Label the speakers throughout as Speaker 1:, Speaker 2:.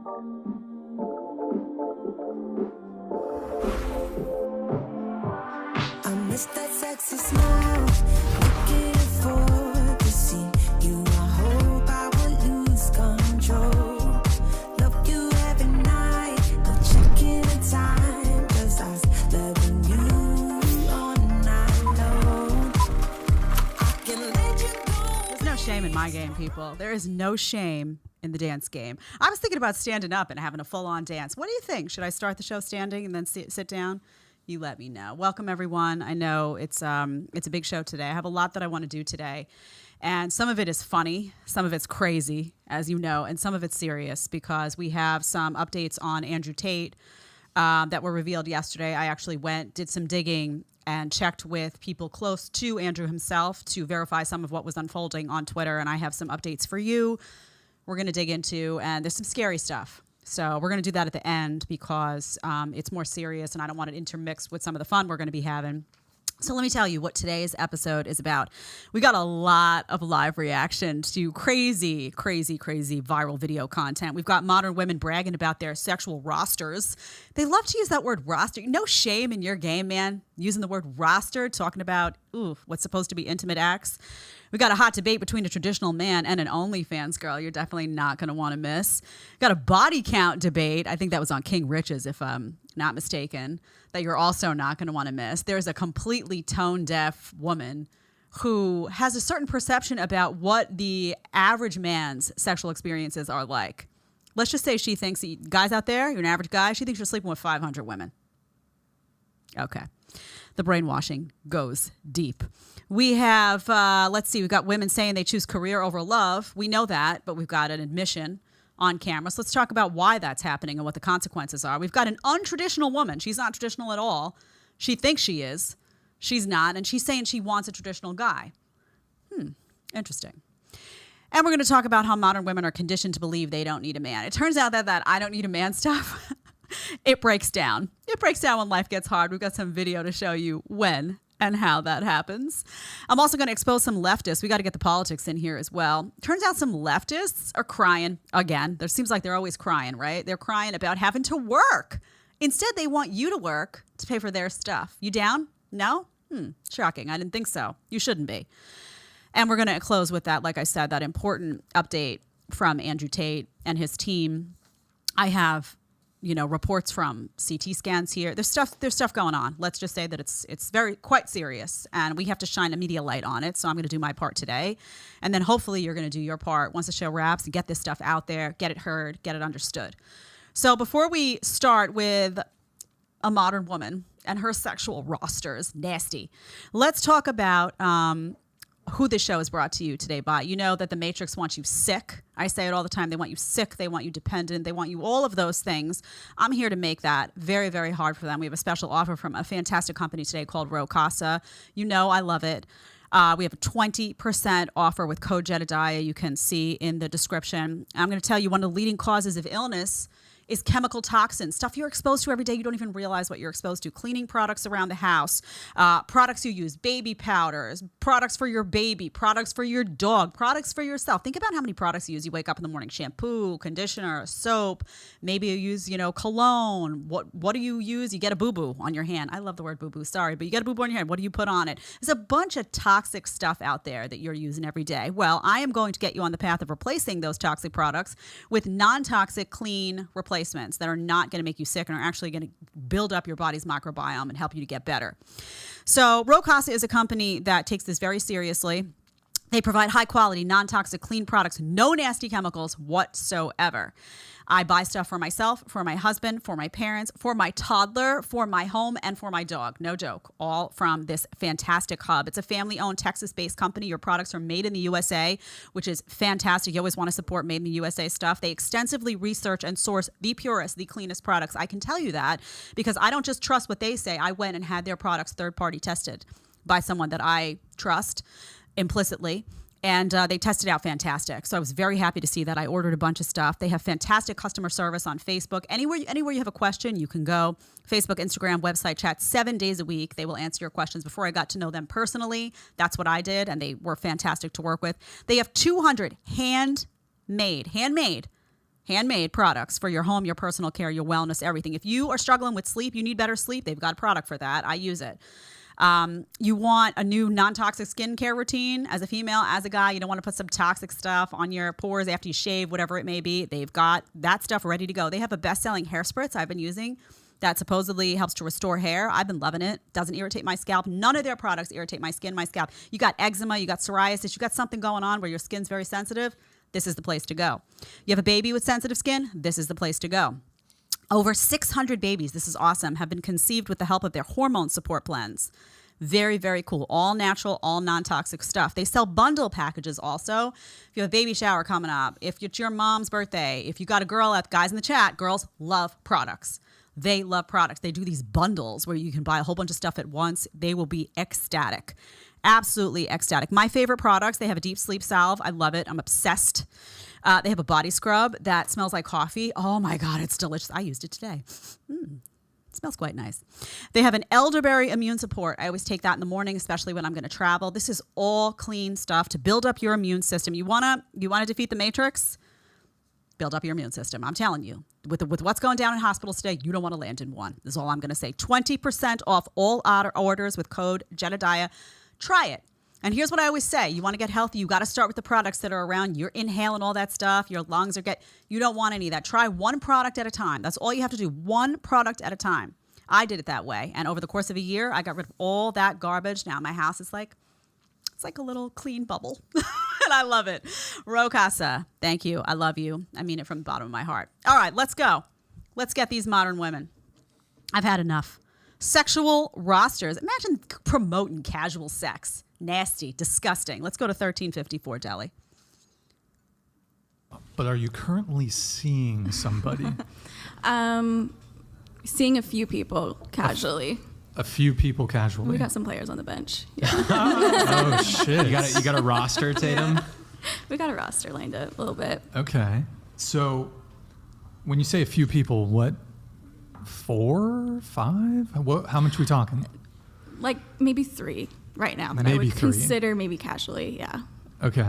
Speaker 1: I miss that sexy smile. Looking for to see you. I hope I will lose control. Love you every night. No checking the time. 'Cause I was loving you all night long. I can let you go.
Speaker 2: There's no shame in my game, people. There is no shame in the dance game. I was thinking about standing up and having a full-on dance. What do you think? Should I start the show standing and then sit down? You let me know. Welcome, everyone. I know it's a big show today. I have a lot that I want to do today. And some of it is funny. Some of it's crazy, as you know, and some of it's serious because we have some updates on Andrew Tate that were revealed yesterday. I actually did some digging and checked with people close to Andrew himself to verify some of what was unfolding on Twitter. And I have some updates for you we're going to dig into, and there's some scary stuff. So we're going to do that at the end because it's more serious and I don't want it intermixed with some of the fun we're going to be having. So let me tell you what today's episode is about. We got a lot of live reaction to crazy, crazy, crazy viral video content. We've got modern women bragging about their sexual rosters. They love to use that word roster. No shame in your game, man, using the word roster, talking about what's supposed to be intimate acts. We got a hot debate between a traditional man and an OnlyFans girl you're definitely not going to want to miss. Got a body count debate. I think that was on King Rich's, if I'm not mistaken, that you're also not going to want to miss. There's a completely tone-deaf woman who has a certain perception about what the average man's sexual experiences are like. Let's just say she thinks, guys out there, you're an average guy, she thinks you're sleeping with 500 women. Okay. The brainwashing goes deep. We have, we've got women saying they choose career over love. We know that, but we've got an admission on camera. So let's talk about why that's happening and what the consequences are. We've got an untraditional woman. She's not traditional at all. She thinks she is. She's not. And she's saying she wants a traditional guy. Interesting. And we're going to talk about how modern women are conditioned to believe they don't need a man. It turns out that I don't need a man stuff, it breaks down. It breaks down when life gets hard. We've got some video to show you when and how that happens. I'm also going to expose some leftists. We got to get the politics in here as well. Turns out some leftists are crying again. There seems like they're always crying, right? They're crying about having to work. Instead, they want you to work to pay for their stuff. You down? No? Shocking. I didn't think so. You shouldn't be. And we're going to close with that, like I said, that important update from Andrew Tate and his team. I have reports from CT scans here. There's stuff going on. Let's just say that it's quite serious, and we have to shine a media light on it. So I'm going to do my part today, and then hopefully you're going to do your part once the show wraps and get this stuff out there, get it heard, get it understood. So before we start with a modern woman and her sexual rosters, nasty, let's talk about who this show is brought to you today by. You know that the Matrix wants you sick. I say it all the time. They want you sick. They want you dependent. They want you all of those things. I'm here to make that very, very hard for them. We have a special offer from a fantastic company today called Ro Casa. You know I love it. We have a 20% offer with code Jedediah. You can see in the description. I'm going to tell you one of the leading causes of illness is chemical toxins, stuff you're exposed to every day. You don't even realize what you're exposed to. Cleaning products around the house, products you use, baby powders, products for your baby, products for your dog, products for yourself. Think about how many products you use. You wake up in the morning, shampoo, conditioner, soap, maybe you use, cologne. What do you use? You get a boo-boo on your hand. I love the word boo-boo, sorry, but you get a boo-boo on your hand. What do you put on it? There's a bunch of toxic stuff out there that you're using every day. Well, I am going to get you on the path of replacing those toxic products with non-toxic, clean replacements that are not going to make you sick and are actually going to build up your body's microbiome and help you to get better. So Ro Casa is a company that takes this very seriously. They provide high quality, non-toxic, clean products, no nasty chemicals whatsoever. I buy stuff for myself, for my husband, for my parents, for my toddler, for my home, and for my dog. No joke. All from this fantastic hub. It's a family-owned, Texas-based company. Your products are made in the USA, which is fantastic. You always want to support made in the USA stuff. They extensively research and source the purest, the cleanest products. I can tell you that because I don't just trust what they say. I went and had their products third-party tested by someone that I trust implicitly. And they tested out fantastic. So I was very happy to see that. I ordered a bunch of stuff. They have fantastic customer service on Facebook. Anywhere you have a question, you can go. Facebook, Instagram, website chat, 7 days a week. They will answer your questions. Before I got to know them personally, that's what I did. And they were fantastic to work with. They have 200 handmade handmade products for your home, your personal care, your wellness, everything. If you are struggling with sleep, you need better sleep, they've got a product for that. I use it. You want a new non-toxic skincare routine as a female, as a guy. You don't want to put some toxic stuff on your pores after you shave, whatever it may be. They've got that stuff ready to go. They have a best-selling hair spritz I've been using that supposedly helps to restore hair. I've been loving it. Doesn't irritate my scalp. None of their products irritate my skin, my scalp. You got eczema, you got psoriasis, you got something going on where your skin's very sensitive. This is the place to go. You have a baby with sensitive skin. This is the place to go. Over 600 babies, this is awesome, have been conceived with the help of their hormone support blends. Very, very cool. All natural, all non-toxic stuff. They sell bundle packages also. If you have a baby shower coming up, if it's your mom's birthday, if you got a girl at, guys in the chat, girls love products. They love products. They do these bundles where you can buy a whole bunch of stuff at once. They will be ecstatic. Absolutely ecstatic. My favorite products, they have a deep sleep salve. I love it. I'm obsessed. They have a body scrub that smells like coffee. Oh my God, it's delicious. I used it today. It smells quite nice. They have an elderberry immune support. I always take that in the morning, especially when I'm going to travel. This is all clean stuff to build up your immune system. You wanna defeat the matrix? Build up your immune system. I'm telling you, with what's going down in hospitals today, you don't want to land in one. This is all I'm going to say. 20% off all orders with code Jedediah. Try it. And here's what I always say. You want to get healthy, you got to start with the products that are around. You're inhaling all that stuff. Your lungs you don't want any of that. Try one product at a time. That's all you have to do. One product at a time. I did it that way. And over the course of a year, I got rid of all that garbage. Now my house is like, it's like a little clean bubble. And I love it. Rocasa, thank you. I love you. I mean it from the bottom of my heart. All right, let's go. Let's get these modern women. I've had enough. Sexual rosters. Imagine promoting casual sex. Nasty, disgusting. Let's go to 1354 Deli.
Speaker 3: But are you currently seeing somebody?
Speaker 4: Seeing a few people casually.
Speaker 3: A few people casually.
Speaker 4: We got some players on the bench. Yeah.
Speaker 3: Oh shit!
Speaker 5: You got a roster, Tatum?
Speaker 4: Yeah. We got a roster lined up a little bit.
Speaker 3: Okay. So when you say a few people, what? 4, 5? How much are we talking?
Speaker 4: Like maybe 3 right now that
Speaker 3: maybe
Speaker 4: I would
Speaker 3: 3.
Speaker 4: consider maybe casually. Yeah.
Speaker 3: Okay.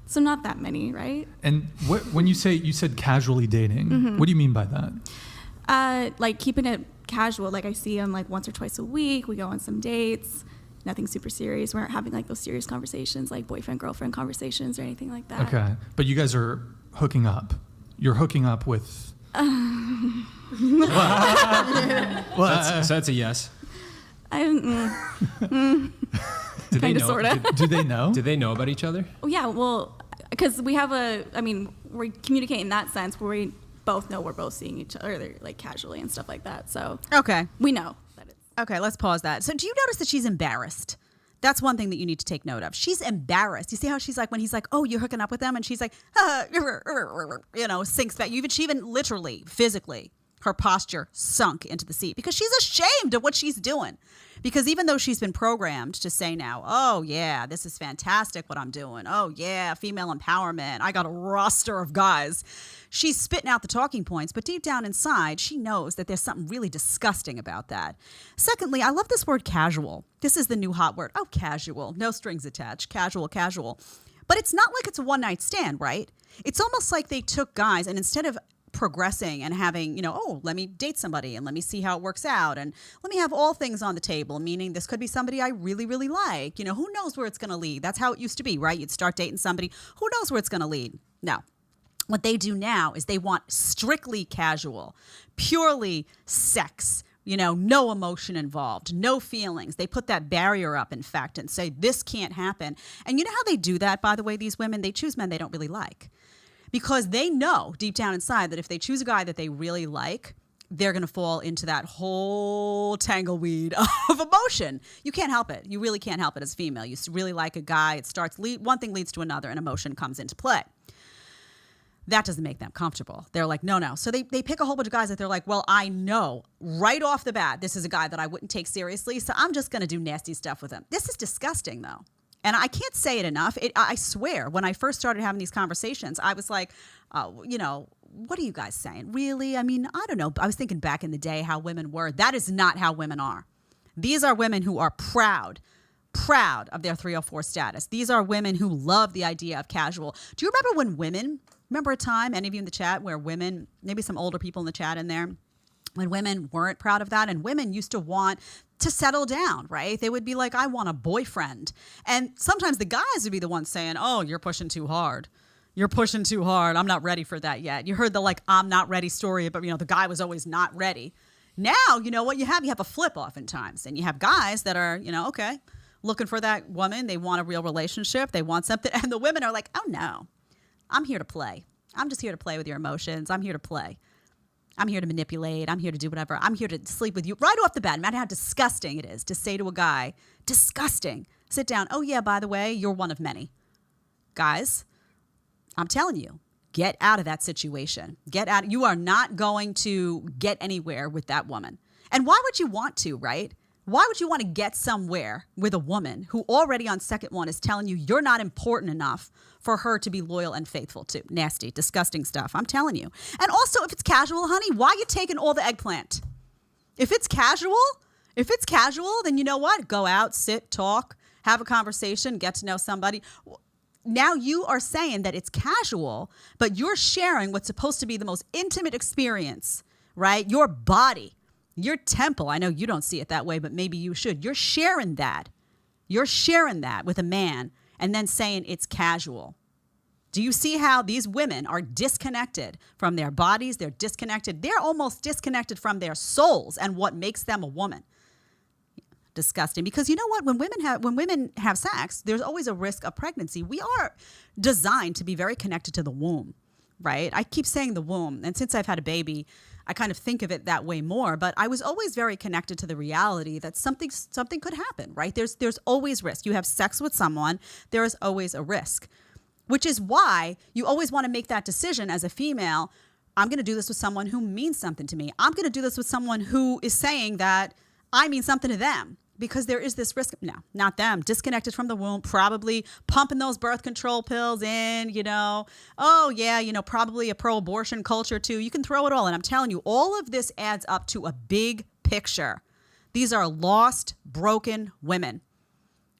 Speaker 4: So not that many, right?
Speaker 3: And when you said casually dating, what do you mean by that?
Speaker 4: Like keeping it casual. Like I see them like once or twice a week. We go on some dates. Nothing super serious. We're not having like those serious conversations, like boyfriend, girlfriend conversations or anything like that.
Speaker 3: Okay. But you guys are hooking up. You're hooking up with...
Speaker 5: So that's a yes.
Speaker 4: Kind of, sort of.
Speaker 3: Do they know?
Speaker 5: Do they know about each other?
Speaker 4: Oh, yeah, well, because we have we communicate in that sense where we both know we're both seeing each other like casually and stuff like that. So
Speaker 2: Okay.
Speaker 4: we know that it's...
Speaker 2: Okay, let's pause that. So do you notice that she's embarrassed? That's one thing that you need to take note of. She's embarrassed. You see how she's like, when he's like, oh, you're hooking up with them? And she's like, sinks back. She even literally, physically, her posture sunk into the seat because she's ashamed of what she's doing. Because even though she's been programmed to say now, oh, yeah, this is fantastic what I'm doing. Oh, yeah, female empowerment. I got a roster of guys. She's spitting out the talking points, but deep down inside, she knows that there's something really disgusting about that. Secondly, I love this word casual. This is the new hot word. Oh, casual. No strings attached. Casual, casual. But it's not like it's a one-night stand, right? It's almost like they took guys and instead of progressing and having, let me date somebody and let me see how it works out and let me have all things on the table, meaning this could be somebody I really, really like. Who knows where it's going to lead? That's how it used to be, right? You'd start dating somebody. Who knows where it's going to lead? No. What they do now is they want strictly casual, purely sex, no emotion involved, no feelings. They put that barrier up, in fact, and say, this can't happen. And you know how they do that, by the way, these women? They choose men they don't really like. Because they know deep down inside that if they choose a guy that they really like, they're going to fall into that whole tangleweed of emotion. You can't help it. You really can't help it as a female. You really like a guy. It starts, one thing leads to another, and emotion comes into play. That doesn't make them comfortable. They're like, no. So they pick a whole bunch of guys that they're like, well, I know right off the bat, this is a guy that I wouldn't take seriously, so I'm just going to do nasty stuff with him. This is disgusting, though. And I can't say it enough. I swear, when I first started having these conversations, I was like, what are you guys saying? Really? I mean, I don't know. I was thinking back in the day how women were. That is not how women are. These are women who are proud of their 304 status. These are women who love the idea of casual. Do you remember when women Remember a time, any of you in the chat, where women, maybe some older people in the chat in there, when women weren't proud of that, and women used to want to settle down, right? They would be like, I want a boyfriend. And sometimes the guys would be the ones saying, oh, you're pushing too hard. You're pushing too hard. I'm not ready for that yet. You heard the like, I'm not ready story, but the guy was always not ready. Now, you know what you have? You have a flip oftentimes. And you have guys that are, okay, looking for that woman. They want a real relationship. They want something. And the women are like, oh no, I'm here to play. I'm just here to play with your emotions. I'm here to play. I'm here to manipulate. I'm here to do whatever. I'm here to sleep with you right off the bat. No matter how disgusting it is to say to a guy, disgusting, sit down. Oh yeah, by the way, you're one of many. Guys, I'm telling you, get out of that situation. Get out. You are not going to get anywhere with that woman. And why would you want to, right? Why would you want to get somewhere with a woman who already on second one is telling you you're not important enough for her to be loyal and faithful to? Nasty, disgusting stuff. I'm telling you. And also, if it's casual, honey, why are you taking all the eggplant? If it's casual, then you know what? Go out, sit, talk, have a conversation, get to know somebody. Now you are saying that it's casual, but you're sharing what's supposed to be the most intimate experience, right? Your body, your temple. I know you don't see it that way, but maybe you should. You're sharing that. You're sharing that with a man and then saying it's casual. Do you see how these women are disconnected from their bodies? They're disconnected. They're almost disconnected from their souls and what makes them a woman. Disgusting. Because you know what? When women have sex, there's always a risk of pregnancy. We are designed to be very connected to the womb, right? I keep saying the womb. And since I've had a baby, I kind of think of it that way more. But I was always very connected to the reality that something could happen, right? There's always risk. You have sex with someone, there is always a risk, which is why you always want to make that decision as a female. I'm going to do this with someone who means something to me. I'm going to do this with someone who is saying that I mean something to them. Because there is this risk. No, not them. Disconnected from the womb, probably pumping those birth control pills in, Oh, yeah, probably a pro-abortion culture too. You can throw it all in. I'm telling you, all of this adds up to a big picture. These are lost, broken women.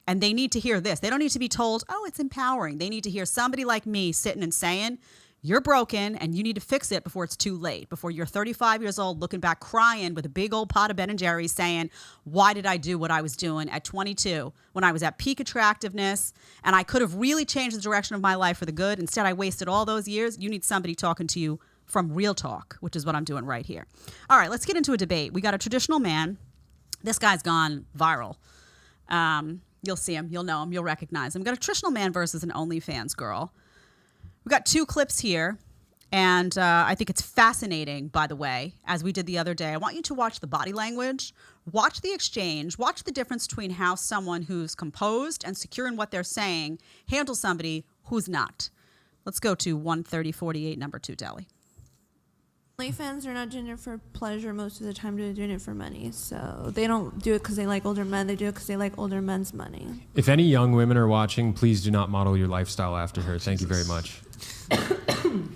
Speaker 2: And they need to hear this. They don't need to be told, oh, it's empowering. They need to hear somebody like me sitting and saying, you're broken and you need to fix it before it's too late, before you're 35 years old looking back crying with a big old pot of Ben & Jerry's saying, why did I do what I was doing at 22 when I was at peak attractiveness and I could have really changed the direction of my life for the good? Instead, I wasted all those years. You need somebody talking to you from real talk, which is what I'm doing right here. All right, let's get into a debate. We got a traditional man. This guy's gone viral. You'll see him. You'll know him. You'll recognize him. We got a traditional man versus an OnlyFans girl. We've got two clips here, and I think it's fascinating, by the way, as we did the other day. I want you to watch the body language, watch the exchange, watch the difference between how someone who's composed and secure in what they're saying handles somebody who's not. Let's go to 13048, number 2, Deli.
Speaker 6: OnlyFans are not doing it for pleasure most of the time. They're doing it for money. So they don't do it because they like older men. They do it because they like older men's money.
Speaker 5: If any young women are watching, please do not model your lifestyle after her. Thank you very much.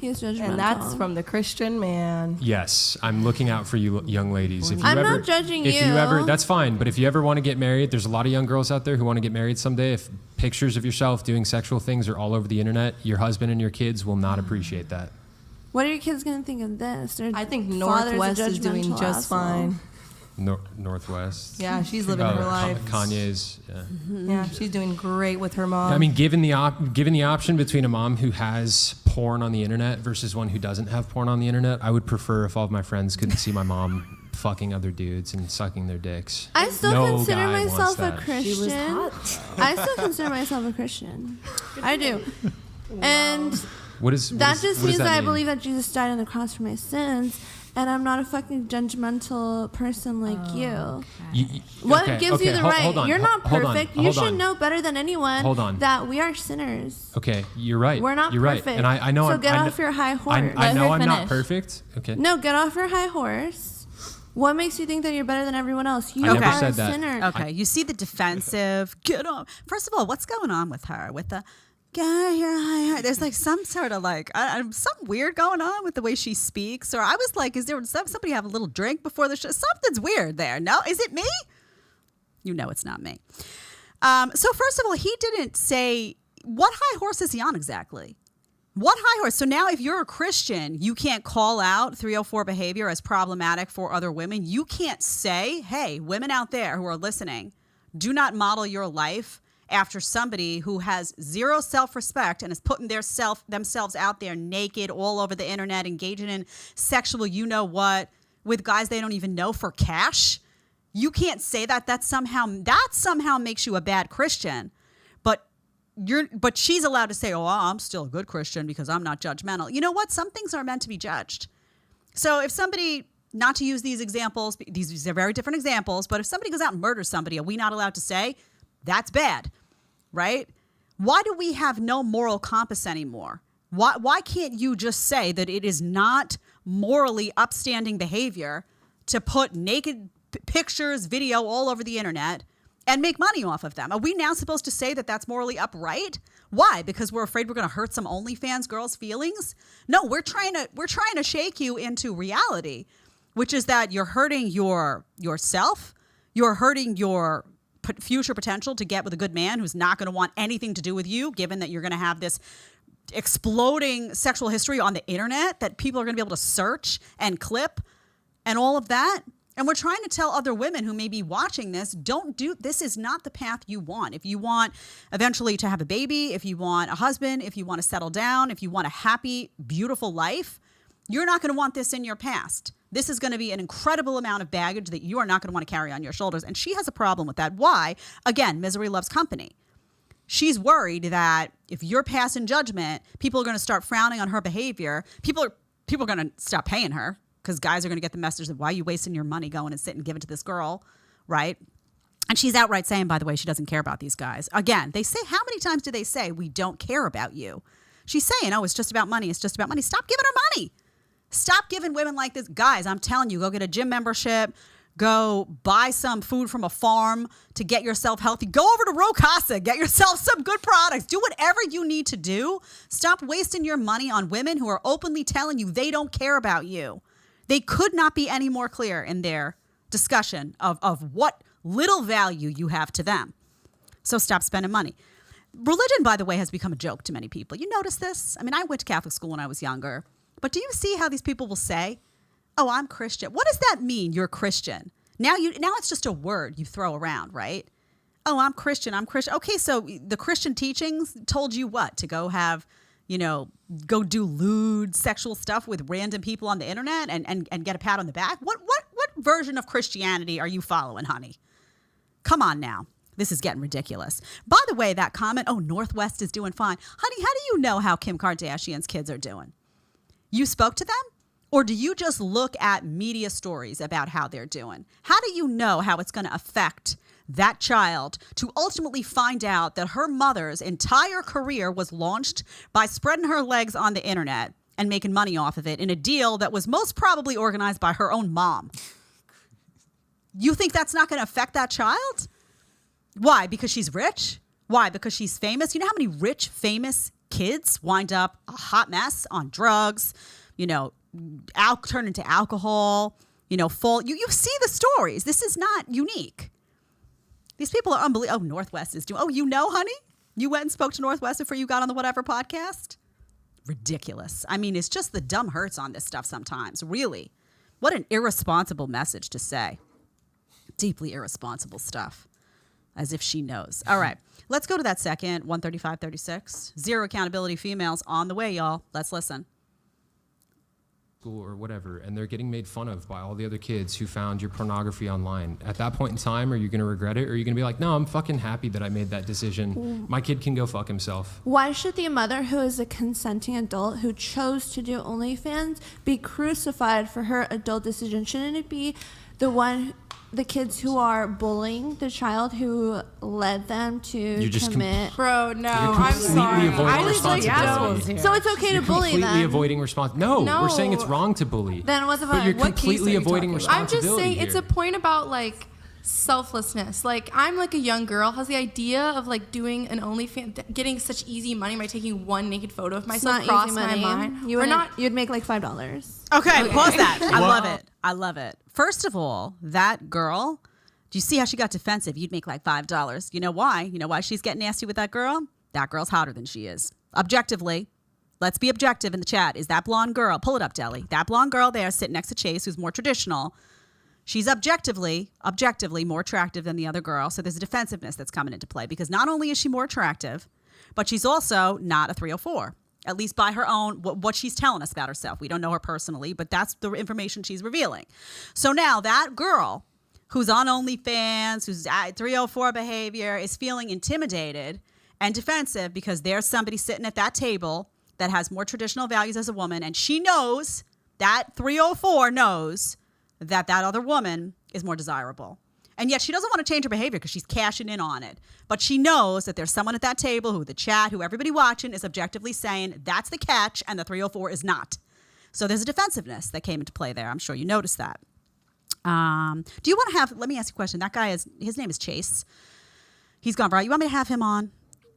Speaker 6: He's judgmental.
Speaker 7: And that's from the Christian man.
Speaker 5: Yes, I'm looking out for you young ladies. If you
Speaker 6: I'm
Speaker 5: ever,
Speaker 6: not judging
Speaker 5: if
Speaker 6: you.
Speaker 5: you ever, that's fine. But if you ever want to get married, there's a lot of young girls out there who want to get married someday. If pictures of yourself doing sexual things are all over the internet, your husband and your kids will not appreciate that.
Speaker 6: What are your kids going to think of this?
Speaker 7: I think Northwest is doing just fine.
Speaker 5: Northwest.
Speaker 7: Yeah, she's living her life.
Speaker 5: Kanye's. Yeah.
Speaker 7: Yeah, she's doing great with her mom.
Speaker 5: I mean, given the option between a mom who has porn on the internet versus one who doesn't have porn on the internet, I would prefer if all of my friends couldn't see my mom fucking other dudes and sucking their dicks.
Speaker 6: I still consider myself a
Speaker 5: that.
Speaker 6: Christian.
Speaker 7: She was hot.
Speaker 6: I still consider myself a Christian. I do. And
Speaker 5: What does
Speaker 6: that means that I
Speaker 5: mean?
Speaker 6: believe that Jesus died on the cross for my sins, and I'm not a fucking judgmental person like you. What gives you the right?
Speaker 5: Hold on,
Speaker 6: You're not
Speaker 5: hold on,
Speaker 6: perfect.
Speaker 5: hold
Speaker 6: You should
Speaker 5: on.
Speaker 6: know better than anyone
Speaker 5: Hold on.
Speaker 6: that we are sinners.
Speaker 5: Okay, you're right.
Speaker 6: We're not
Speaker 5: you're
Speaker 6: perfect.
Speaker 5: Right. And I know.
Speaker 6: So get off your high horse.
Speaker 5: I know I'm not
Speaker 7: finish.
Speaker 5: perfect. Okay.
Speaker 6: No, get off your high horse. What makes you think that you're better than everyone else? You
Speaker 5: I never
Speaker 6: are
Speaker 5: said
Speaker 6: a
Speaker 5: that.
Speaker 6: sinner.
Speaker 2: Okay, you see the defensive. Get off. First of all, what's going on with her? With the get your high. There's like some sort of like something weird going on with the way she speaks. Or I was like, is there somebody have a little drink before the show? Something's weird there. No, is it me? You know it's not me. So first of all, he didn't say what high horse is he on exactly. What high horse? So now if you're a Christian, you can't call out 304 behavior as problematic for other women. You can't say, hey, women out there who are listening, do not model your life after somebody who has zero self-respect and is putting themselves out there naked all over the internet, engaging in sexual you-know-what with guys they don't even know for cash. You can't say that. That somehow makes you a bad Christian. But she's allowed to say, oh, I'm still a good Christian because I'm not judgmental. You know what? Some things are meant to be judged. So if somebody, not to use these examples, these are very different examples, but if somebody goes out and murders somebody, are we not allowed to say, that's bad, right? Why do we have no moral compass anymore? Why can't you just say that it is not morally upstanding behavior to put naked pictures, video all over the internet and make money off of them? Are we now supposed to say that that's morally upright? Why? Because we're afraid we're going to hurt some OnlyFans girls' feelings? No, we're trying to shake you into reality, which is that you're hurting yourself. You're hurting your future potential to get with a good man who's not going to want anything to do with you, given that you're going to have this exploding sexual history on the internet that people are going to be able to search and clip and all of that. And we're trying to tell other women who may be watching this, this is not the path you want. If you want eventually to have a baby, if you want a husband, if you want to settle down, if you want a happy, beautiful life, you're not going to want this in your past. This is going to be an incredible amount of baggage that you are not going to want to carry on your shoulders. And she has a problem with that. Why? Again, misery loves company. She's worried that if you're passing judgment, people are going to start frowning on her behavior. People are going to stop paying her, because guys are going to get the message of, why are you wasting your money going and sit and give it to this girl, right? And she's outright saying, by the way, she doesn't care about these guys. Again, they say, how many times do they say, we don't care about you? She's saying, oh, it's just about money. It's just about money. Stop giving her money. Stop giving women like this. Guys, I'm telling you, go get a gym membership. Go buy some food from a farm to get yourself healthy. Go over to Rocasa. Get yourself some good products. Do whatever you need to do. Stop wasting your money on women who are openly telling you they don't care about you. They could not be any more clear in their discussion of what little value you have to them. So stop spending money. Religion, by the way, has become a joke to many people. You notice this? I mean, I went to Catholic school when I was younger. But do you see how these people will say, oh, I'm Christian? What does that mean, you're Christian? Now it's just a word you throw around, right? Oh, I'm Christian. Okay, so the Christian teachings told you what? To go have, go do lewd sexual stuff with random people on the internet and get a pat on the back? What version of Christianity are you following, honey? Come on now. This is getting ridiculous. By the way, that comment, oh, Northwest is doing fine. Honey, how do you know how Kim Kardashian's kids are doing? You spoke to them? Or do you just look at media stories about how they're doing? How do you know how it's going to affect that child to ultimately find out that her mother's entire career was launched by spreading her legs on the internet and making money off of it in a deal that was most probably organized by her own mom? You think that's not going to affect that child? Why? Because she's rich? Why? Because she's famous? You know how many rich, famous kids wind up a hot mess on drugs, turn into alcohol, fall. You see the stories. This is not unique. These people are unbelievable. Oh, Northwest is doing. Oh, honey? You went and spoke to Northwest before you got on the Whatever podcast? Ridiculous. I mean, it's just the dumb hurts on this stuff sometimes. Really. What an irresponsible message to say. Deeply irresponsible stuff. As if she knows. All right. Let's go to that second, 135.36. Zero accountability females on the way, y'all. Let's listen.
Speaker 5: School or whatever, and they're getting made fun of by all the other kids who found your pornography online. At that point in time, are you going to regret it? Or are you going to be like, no, I'm fucking happy that I made that decision. My kid can go fuck himself.
Speaker 6: Why should the mother who is a consenting adult who chose to do OnlyFans be crucified for her adult decision? Shouldn't it be the kids who are bullying the child who led them to commit?
Speaker 7: Bro, no,
Speaker 5: I'm sorry.
Speaker 7: avoiding
Speaker 5: responsibility.
Speaker 6: So it's okay to bully them.
Speaker 5: Completely avoiding responsibility. No, we're saying it's wrong to bully.
Speaker 6: Then what's about?
Speaker 5: But you're
Speaker 7: what
Speaker 5: completely avoiding responsibility.
Speaker 7: I'm just saying
Speaker 5: here.
Speaker 7: it's a point about selflessness. I'm a young girl, has the idea of doing an OnlyFans, getting such easy money by taking one naked photo of myself cross my mind.
Speaker 6: You'd make $5.
Speaker 2: Okay, pause that. I love it. First of all, that girl, do you see how she got defensive? You'd make $5. You know why? You know why she's getting nasty with that girl? That girl's hotter than she is. Objectively, Let's be objective in the chat. Is that blonde girl? Pull it up, Deli. That blonde girl there sitting next to Chase, who's more traditional. She's objectively more attractive than the other girl. So there's a defensiveness that's coming into play because not only is she more attractive, but she's also not a 304, at least by her own, what she's telling us about herself. We don't know her personally, but that's the information she's revealing. So now that girl who's on OnlyFans, who's at 304 behavior, is feeling intimidated and defensive because there's somebody sitting at that table that has more traditional values as a woman, and she knows, that 304 knows that other woman is more desirable. And yet she doesn't want to change her behavior because she's cashing in on it. But she knows that there's someone at that table who the chat, who everybody watching is objectively saying that's the catch and the 304 is not. So there's a defensiveness that came into play there. I'm sure you noticed that. Do you want to have, let me ask you a question. That guy his name is Chase. He's gone, right? You want me to have him on?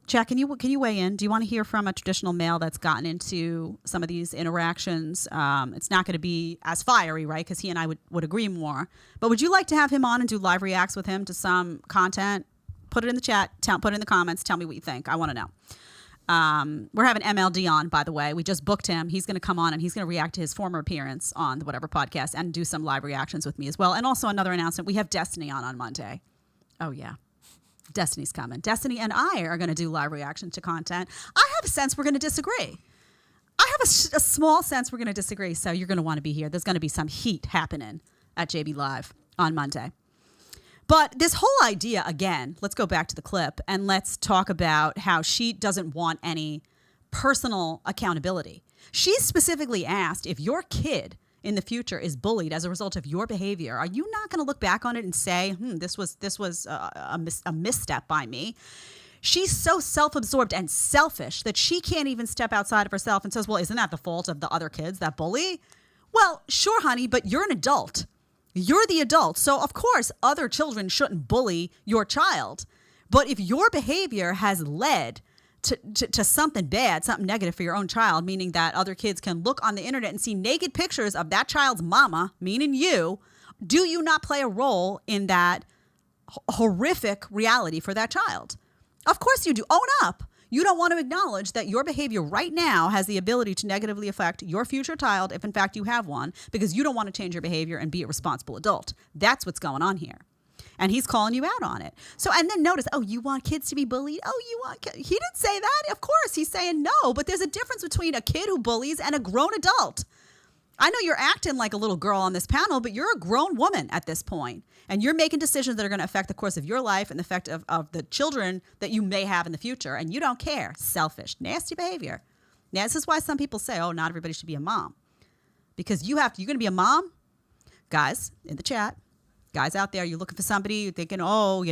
Speaker 2: Jack, can you weigh in? Do you want to hear from a traditional male that's gotten into some of these interactions? It's not going to be as fiery, right? Because he and I would agree more. But would you like to have him on and do live reacts with him to some content? Put it in the chat. Put it in the comments. Tell me what you think. I want to know. We're having MLD on, by the way. We just booked him. He's going to come on and he's going to react to his former appearance on the Whatever podcast and do some live reactions with me as well. And also another announcement. We have Destiny on Monday. Oh, yeah. Destiny's coming. Destiny and I are going to do live reaction to content. I have a sense we're going to disagree. I have a small sense we're going to disagree, so you're going to want to be here. There's going to be some heat happening at JB Live on Monday. But this whole idea, again, let's go back to the clip and let's talk about how she doesn't want any personal accountability. She specifically asked if your kid in the future is bullied as a result of your behavior, are you not going to look back on it and say, this was a misstep by me? She's so self-absorbed and selfish that she can't even step outside of herself and says, well, isn't that the fault of the other kids that bully? Well, sure, honey, but you're an adult. You're the adult. So, of course, other children shouldn't bully your child. But if your behavior has led to something bad, something negative for your own child, meaning that other kids can look on the internet and see naked pictures of that child's mama, meaning you, do you not play a role in that horrific reality for that child? Of course you do. Own up. You don't want to acknowledge that your behavior right now has the ability to negatively affect your future child, if in fact you have one, because you don't want to change your behavior and be a responsible adult. That's what's going on here. And he's calling you out on it. So, and then notice, oh, you want kids to be bullied? Oh, you want kids? He didn't say that. Of course, he's saying no. But there's a difference between a kid who bullies and a grown adult. I know you're acting like a little girl on this panel, but you're a grown woman at this point. And you're making decisions that are going to affect the course of your life and the effect of the children that you may have in the future. And you don't care. Selfish, nasty behavior. Now, this is why some people say, oh, not everybody should be a mom. Because you're going to be a mom? Guys, in the chat. Guys out there, you're looking for somebody, you're thinking, oh,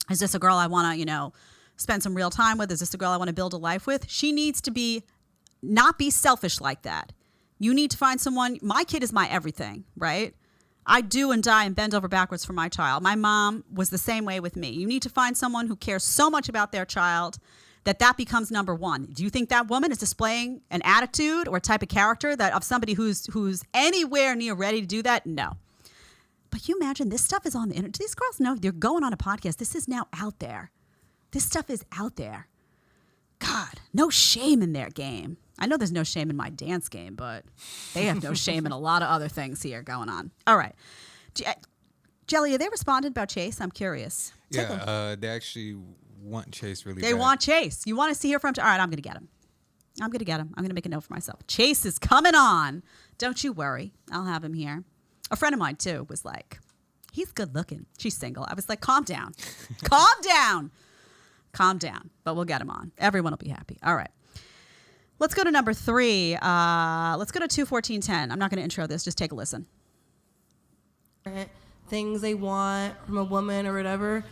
Speaker 2: is this a girl I want to, spend some real time with? Is this a girl I want to build a life with? She needs to not be selfish like that. You need to find someone. My kid is my everything, right? I do and die and bend over backwards for my child. My mom was the same way with me. You need to find someone who cares so much about their child that becomes number one. Do you think that woman is displaying an attitude or a type of character that of somebody who's anywhere near ready to do that? No. But you imagine this stuff is on the internet. These girls know they're going on a podcast. This is now out there. This stuff is out there. God, no shame in their game. I know there's no shame in my dance game, but they have no shame in a lot of other things here going on. All right. Jelly, are they responded about Chase? I'm curious.
Speaker 8: Yeah, they actually want Chase really bad.
Speaker 2: They want Chase. You want to hear from All right, I'm going to get him. I'm going to make a note for myself. Chase is coming on. Don't you worry. I'll have him here. A friend of mine, too, was like, he's good looking. She's single. I was like, calm down. Calm down. Calm down. But we'll get him on. Everyone will be happy. All right. Let's go to number 3. Let's go to 21410. I'm not going to intro this. Just take a listen.
Speaker 9: Things they want from a woman or whatever.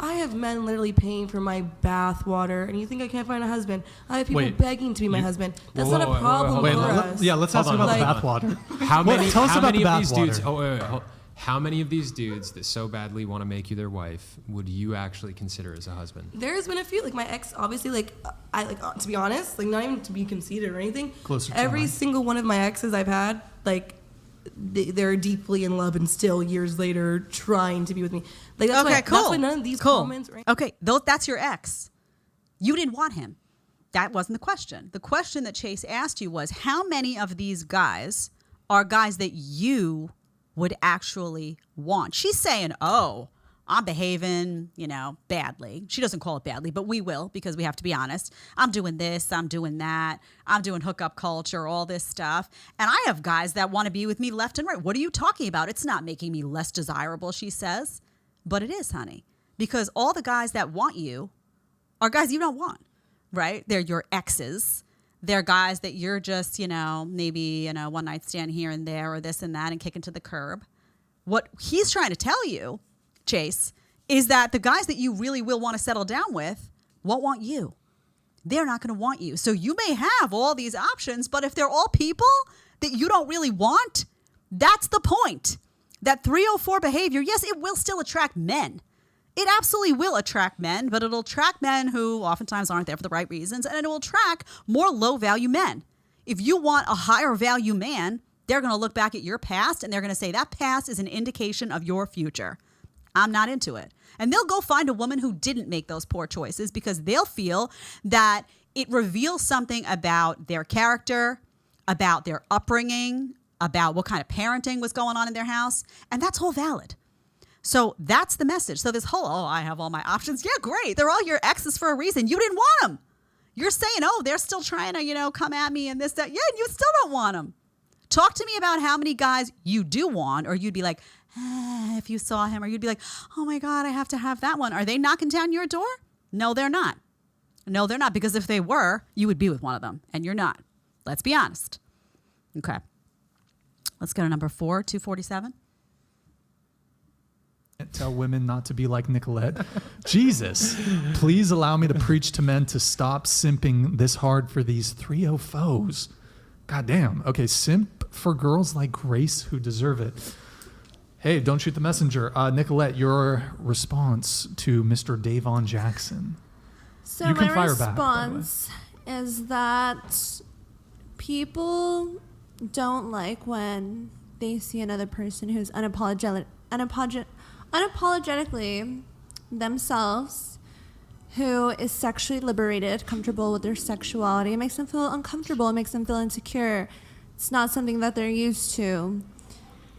Speaker 9: I have men literally paying for my bath water, and you think I can't find a husband? I have people begging to be my husband. That's not a problem for us.
Speaker 3: Let's ask about the bath water.
Speaker 5: How many?
Speaker 3: Tell us
Speaker 5: how
Speaker 3: about
Speaker 5: many
Speaker 3: the
Speaker 5: of these
Speaker 3: bath
Speaker 5: dudes?
Speaker 3: water.
Speaker 5: How many of these dudes that so badly want to make you their wife would you actually consider as a husband?
Speaker 9: There's been a few, like my ex, obviously, to be honest, not even to be conceited or anything. Every single one of my exes I've had, they're deeply in love and still years later trying to be with me. That's why none of these comments. Right?
Speaker 2: Okay, that's your ex. You didn't want him. That wasn't the question. The question that Chase asked you was, how many of these guys are guys that you would actually want? She's saying, oh, I'm behaving, badly. She doesn't call it badly, but we will, because we have to be honest. I'm doing this, I'm doing that, I'm doing hookup culture, all this stuff. And I have guys that want to be with me left and right. What are you talking about? It's not making me less desirable, she says. But it is, honey, because all the guys that want you are guys you don't want, right? They're your exes. They're guys that you're just, maybe one night stand here and there or this and that and kicking to the curb. What he's trying to tell you, Chase, is that the guys that you really will want to settle down with won't want you. They're not going to want you. So you may have all these options, but if they're all people that you don't really want, that's the point. That 304 behavior, yes, it will still attract men. It absolutely will attract men, but it'll attract men who oftentimes aren't there for the right reasons, and it will attract more low-value men. If you want a higher-value man, they're going to look back at your past, and they're going to say that past is an indication of your future. I'm not into it. And they'll go find a woman who didn't make those poor choices because they'll feel that it reveals something about their character, about their upbringing, about what kind of parenting was going on in their house. And that's all valid. So that's the message. So this whole, I have all my options. Yeah, great. They're all your exes for a reason. You didn't want them. You're saying, they're still trying to, come at me and this, that. Yeah, and you still don't want them. Talk to me about how many guys you do want, or you'd be like, if you saw him, or you'd be like, oh my God, I have to have that one. Are they knocking down your door? No, they're not. No, they're not. Because if they were, you would be with one of them, and you're not. Let's be honest. Okay. Let's go to number 4, 247.
Speaker 3: Tell women not to be like Nicolette. Jesus, please allow me to preach to men to stop simping this hard for these 304s. God damn. Okay, simp for girls like Grace who deserve it. Hey, don't shoot the messenger. Nicolette, your response to Mr. Davon Jackson.
Speaker 6: So
Speaker 3: you can
Speaker 6: my
Speaker 3: fire back,
Speaker 6: response is that people don't like when they see another person who's unapologetically themselves, who is sexually liberated, comfortable with their sexuality. It makes them feel uncomfortable. It makes them feel insecure. It's not something that they're used to.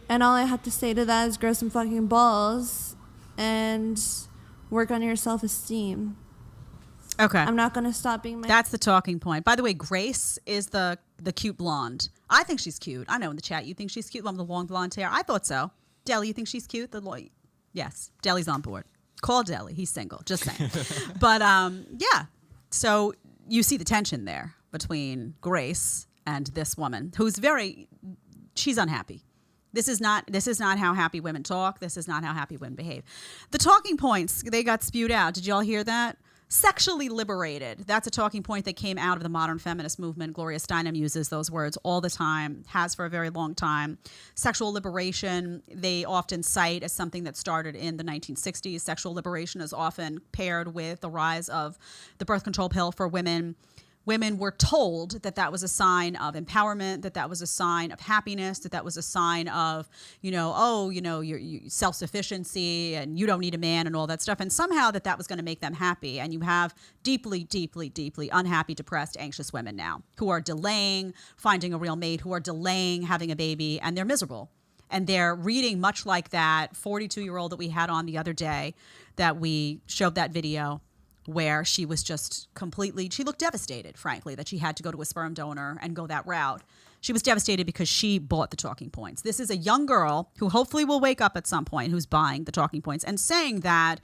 Speaker 6: And all I have to say to that is grow some fucking balls and work on your self-esteem.
Speaker 2: Okay.
Speaker 6: I'm not going to stop being my...
Speaker 2: That's the talking point. By the way, Grace is the cute blonde. I think she's cute. I know in the chat you think she's cute. The long blonde hair. I thought so. Deli, you think she's cute? Yes. Deli's on board. Call Deli. He's single. Just saying. But yeah. So you see the tension there between Grace and this woman who's she's unhappy. This is not how happy women talk. This is not how happy women behave. The talking points, they got spewed out. Did y'all hear that? Sexually liberated. That's a talking point that came out of the modern feminist movement. Gloria Steinem uses those words all the time, has for a very long time. Sexual liberation, they often cite as something that started in the 1960s. Sexual liberation is often paired with the rise of the birth control pill for women. Women were told that was a sign of empowerment, that was a sign of happiness, that was a sign of, your self-sufficiency and you don't need a man and all that stuff. And somehow that was going to make them happy. And you have deeply, deeply, deeply unhappy, depressed, anxious women now who are delaying finding a real mate, who are delaying having a baby, and they're miserable. And they're reading much like that 42-year-old that we had on the other day that we showed that video, where she was just she looked devastated, frankly, that she had to go to a sperm donor and go that route. She was devastated because she bought the talking points. This is a young girl who hopefully will wake up at some point, who's buying the talking points and saying that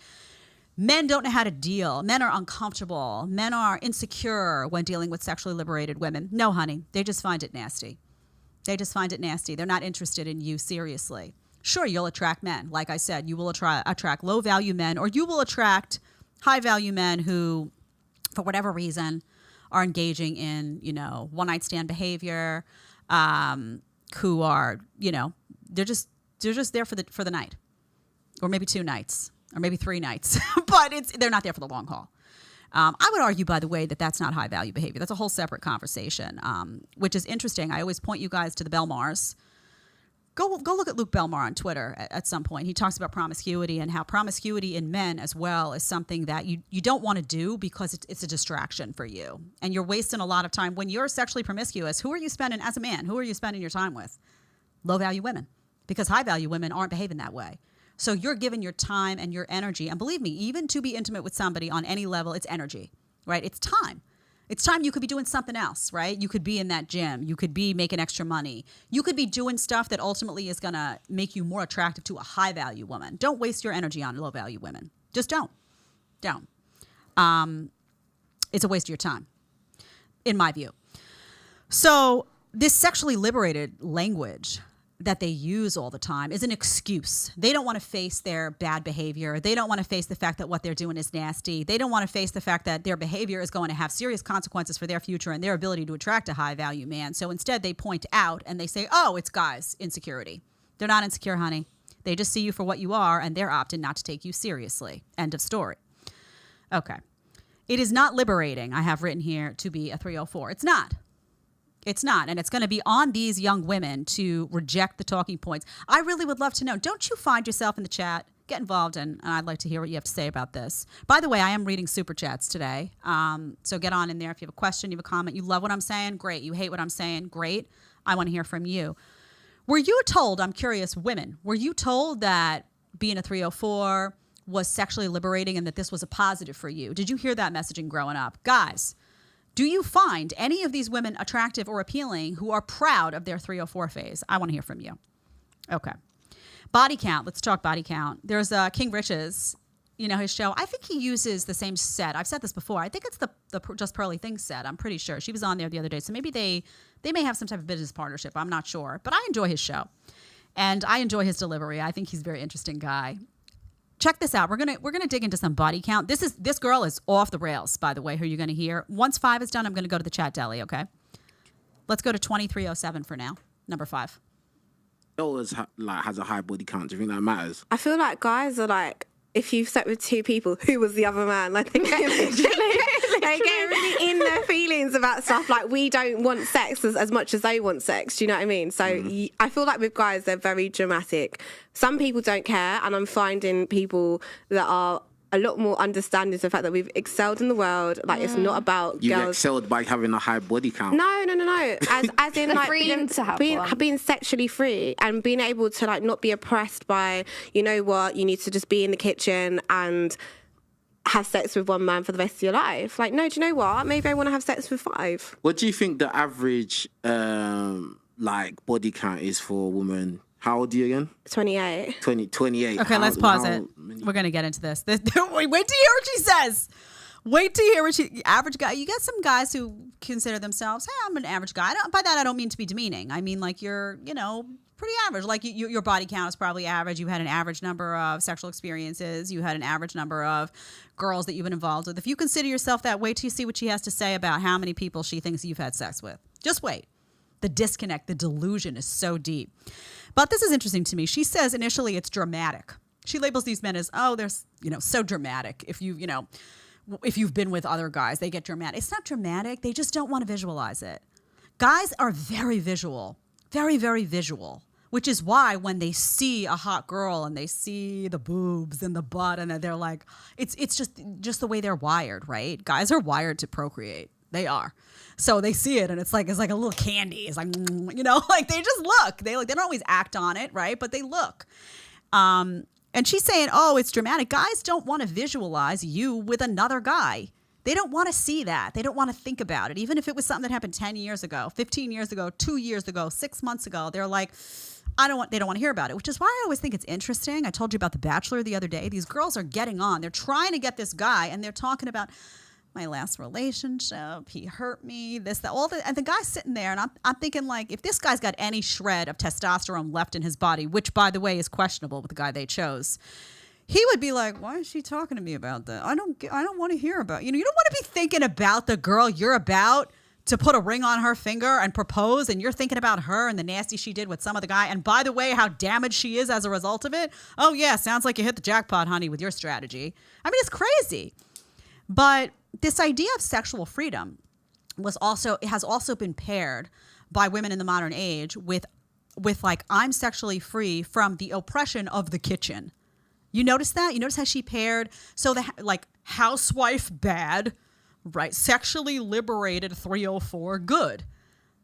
Speaker 2: men don't know how to deal. Men are uncomfortable. Men are insecure when dealing with sexually liberated women. No, honey, they just find it nasty. They just find it nasty. They're not interested in you seriously. Sure, you'll attract men. Like I said, you will attract low-value men, or you will attract high-value men who, for whatever reason, are engaging in, one-night stand behavior, who are, they're just there for the night, or maybe 2 nights, or maybe 3 nights, but they're not there for the long haul. I would argue, by the way, that that's not high-value behavior. That's a whole separate conversation, which is interesting. I always point you guys to the Belmars. Go look at Luke Belmar on Twitter at some point. He talks about promiscuity and how promiscuity in men as well is something that you don't want to do because it's a distraction for you. And you're wasting a lot of time. When you're sexually promiscuous, who are you spending, as a man, who are you spending your time with? Low-value women. Because high-value women aren't behaving that way. So you're giving your time and your energy. And believe me, even to be intimate with somebody on any level, it's energy, right? It's time. It's time you could be doing something else, right? You could be in that gym. You could be making extra money. You could be doing stuff that ultimately is going to make you more attractive to a high-value woman. Don't waste your energy on low-value women. Just don't. Don't. It's a waste of your time, in my view. So this sexually liberated language that they use all the time is an excuse. They don't want to face their bad behavior. They don't want to face the fact that what they're doing is nasty. They don't want to face the fact that their behavior is going to have serious consequences for their future and their ability to attract a high-value man. So instead, they point out and they say, oh, it's guys' insecurity. They're not insecure, honey. They just see you for what you are, and they're opting not to take you seriously. End of story. Okay. It is not liberating, I have written here, to be a 304. It's not. It's not. And it's going to be on these young women to reject the talking points. I really would love to know. Don't you find yourself in the chat? Get involved, and I'd like to hear what you have to say about this. By the way, I am reading super chats today. So get on in there. If you have a question, you have a comment, you love what I'm saying, great. You hate what I'm saying, great. I want to hear from you. Were you told, I'm curious, women, were you told that being a 304 was sexually liberating and that this was a positive for you? Did you hear that messaging growing up? Guys, do you find any of these women attractive or appealing who are proud of their 304 phase? I want to hear from you. Okay. Body count. Let's talk body count. There's King Rich's, his show. I think he uses the same set. I've said this before. I think it's the Just Pearly Things set. I'm pretty sure. She was on there the other day. So maybe they may have some type of business partnership. I'm not sure. But I enjoy his show. And I enjoy his delivery. I think he's a very interesting guy. Check this out. We're gonna dig into some body count. This girl is off the rails, by the way, who you're gonna hear. Once 5 is done, I'm gonna go to the chat deli, okay? Let's go to 2307 for now. Number 5.
Speaker 10: Always has a high body count. Do you think that matters?
Speaker 11: I feel like guys are like, if you've slept with 2 people, who was the other man? Like they get really in their feelings about stuff. Like we don't want sex as much as they want sex. Do you know what I mean? So I feel like with guys, they're very dramatic. Some people don't care, and I'm finding people that are a lot more understanding of the fact that we've excelled in the world. Like it's not about
Speaker 10: you
Speaker 11: girls.
Speaker 10: excelled by having a high body count.
Speaker 11: No. As in like
Speaker 6: freedom to have
Speaker 11: being sexually free and being able to like not be oppressed by, you know what, you need to just be in the kitchen and have sex with one man for the rest of your life. Like, no, do you know what? Maybe I want to have sex with 5.
Speaker 10: What do you think the average body count is for a woman? How old are you again?
Speaker 11: 28.
Speaker 10: 28.
Speaker 2: Okay, let's pause it. We're going to get into this. Wait to hear what she says. Wait to hear what she... Average guy. You got some guys who consider themselves, hey, I'm an average guy. By that, I don't mean to be demeaning. I mean, like, you're, pretty average. Like, your body count is probably average. You had an average number of sexual experiences. You had an average number of girls that you've been involved with. If you consider yourself that, wait till you see what she has to say about how many people she thinks you've had sex with. Just wait. The disconnect, the delusion is so deep. But this is interesting to me. She says initially it's dramatic. She labels these men as, they're, so dramatic. If you've been with other guys, they get dramatic. It's not dramatic. They just don't want to visualize it. Guys are very visual, very, very visual, which is why when they see a hot girl and they see the boobs and the butt and they're like, it's just the way they're wired, right? Guys are wired to procreate. They are. So they see it and it's like a little candy. It's like, like they just look. They don't always act on it, right? But they look. And she's saying, it's dramatic. Guys don't want to visualize you with another guy. They don't want to see that. They don't want to think about it. Even if it was something that happened 10 years ago, 15 years ago, 2 years ago, 6 months ago, they're like, they don't want to hear about it, which is why I always think it's interesting. I told you about The Bachelor the other day. These girls are getting on. They're trying to get this guy and they're talking about my last relationship, he hurt me, this, that, all that. And the guy's sitting there and I'm thinking, like, if this guy's got any shred of testosterone left in his body, which by the way is questionable with the guy they chose, he would be like, why is she talking to me about that? I don't want to hear about, you don't want to be thinking about the girl you're about to put a ring on her finger and propose, and you're thinking about her and the nasty she did with some other guy, and by the way, how damaged she is as a result of it. Oh yeah, sounds like you hit the jackpot, honey, with your strategy. I mean, it's crazy. But this idea of sexual freedom has also been paired by women in the modern age with with like, I'm sexually free from the oppression of the kitchen. You notice that? You notice how she paired? So the like housewife bad, right? Sexually liberated 304 good.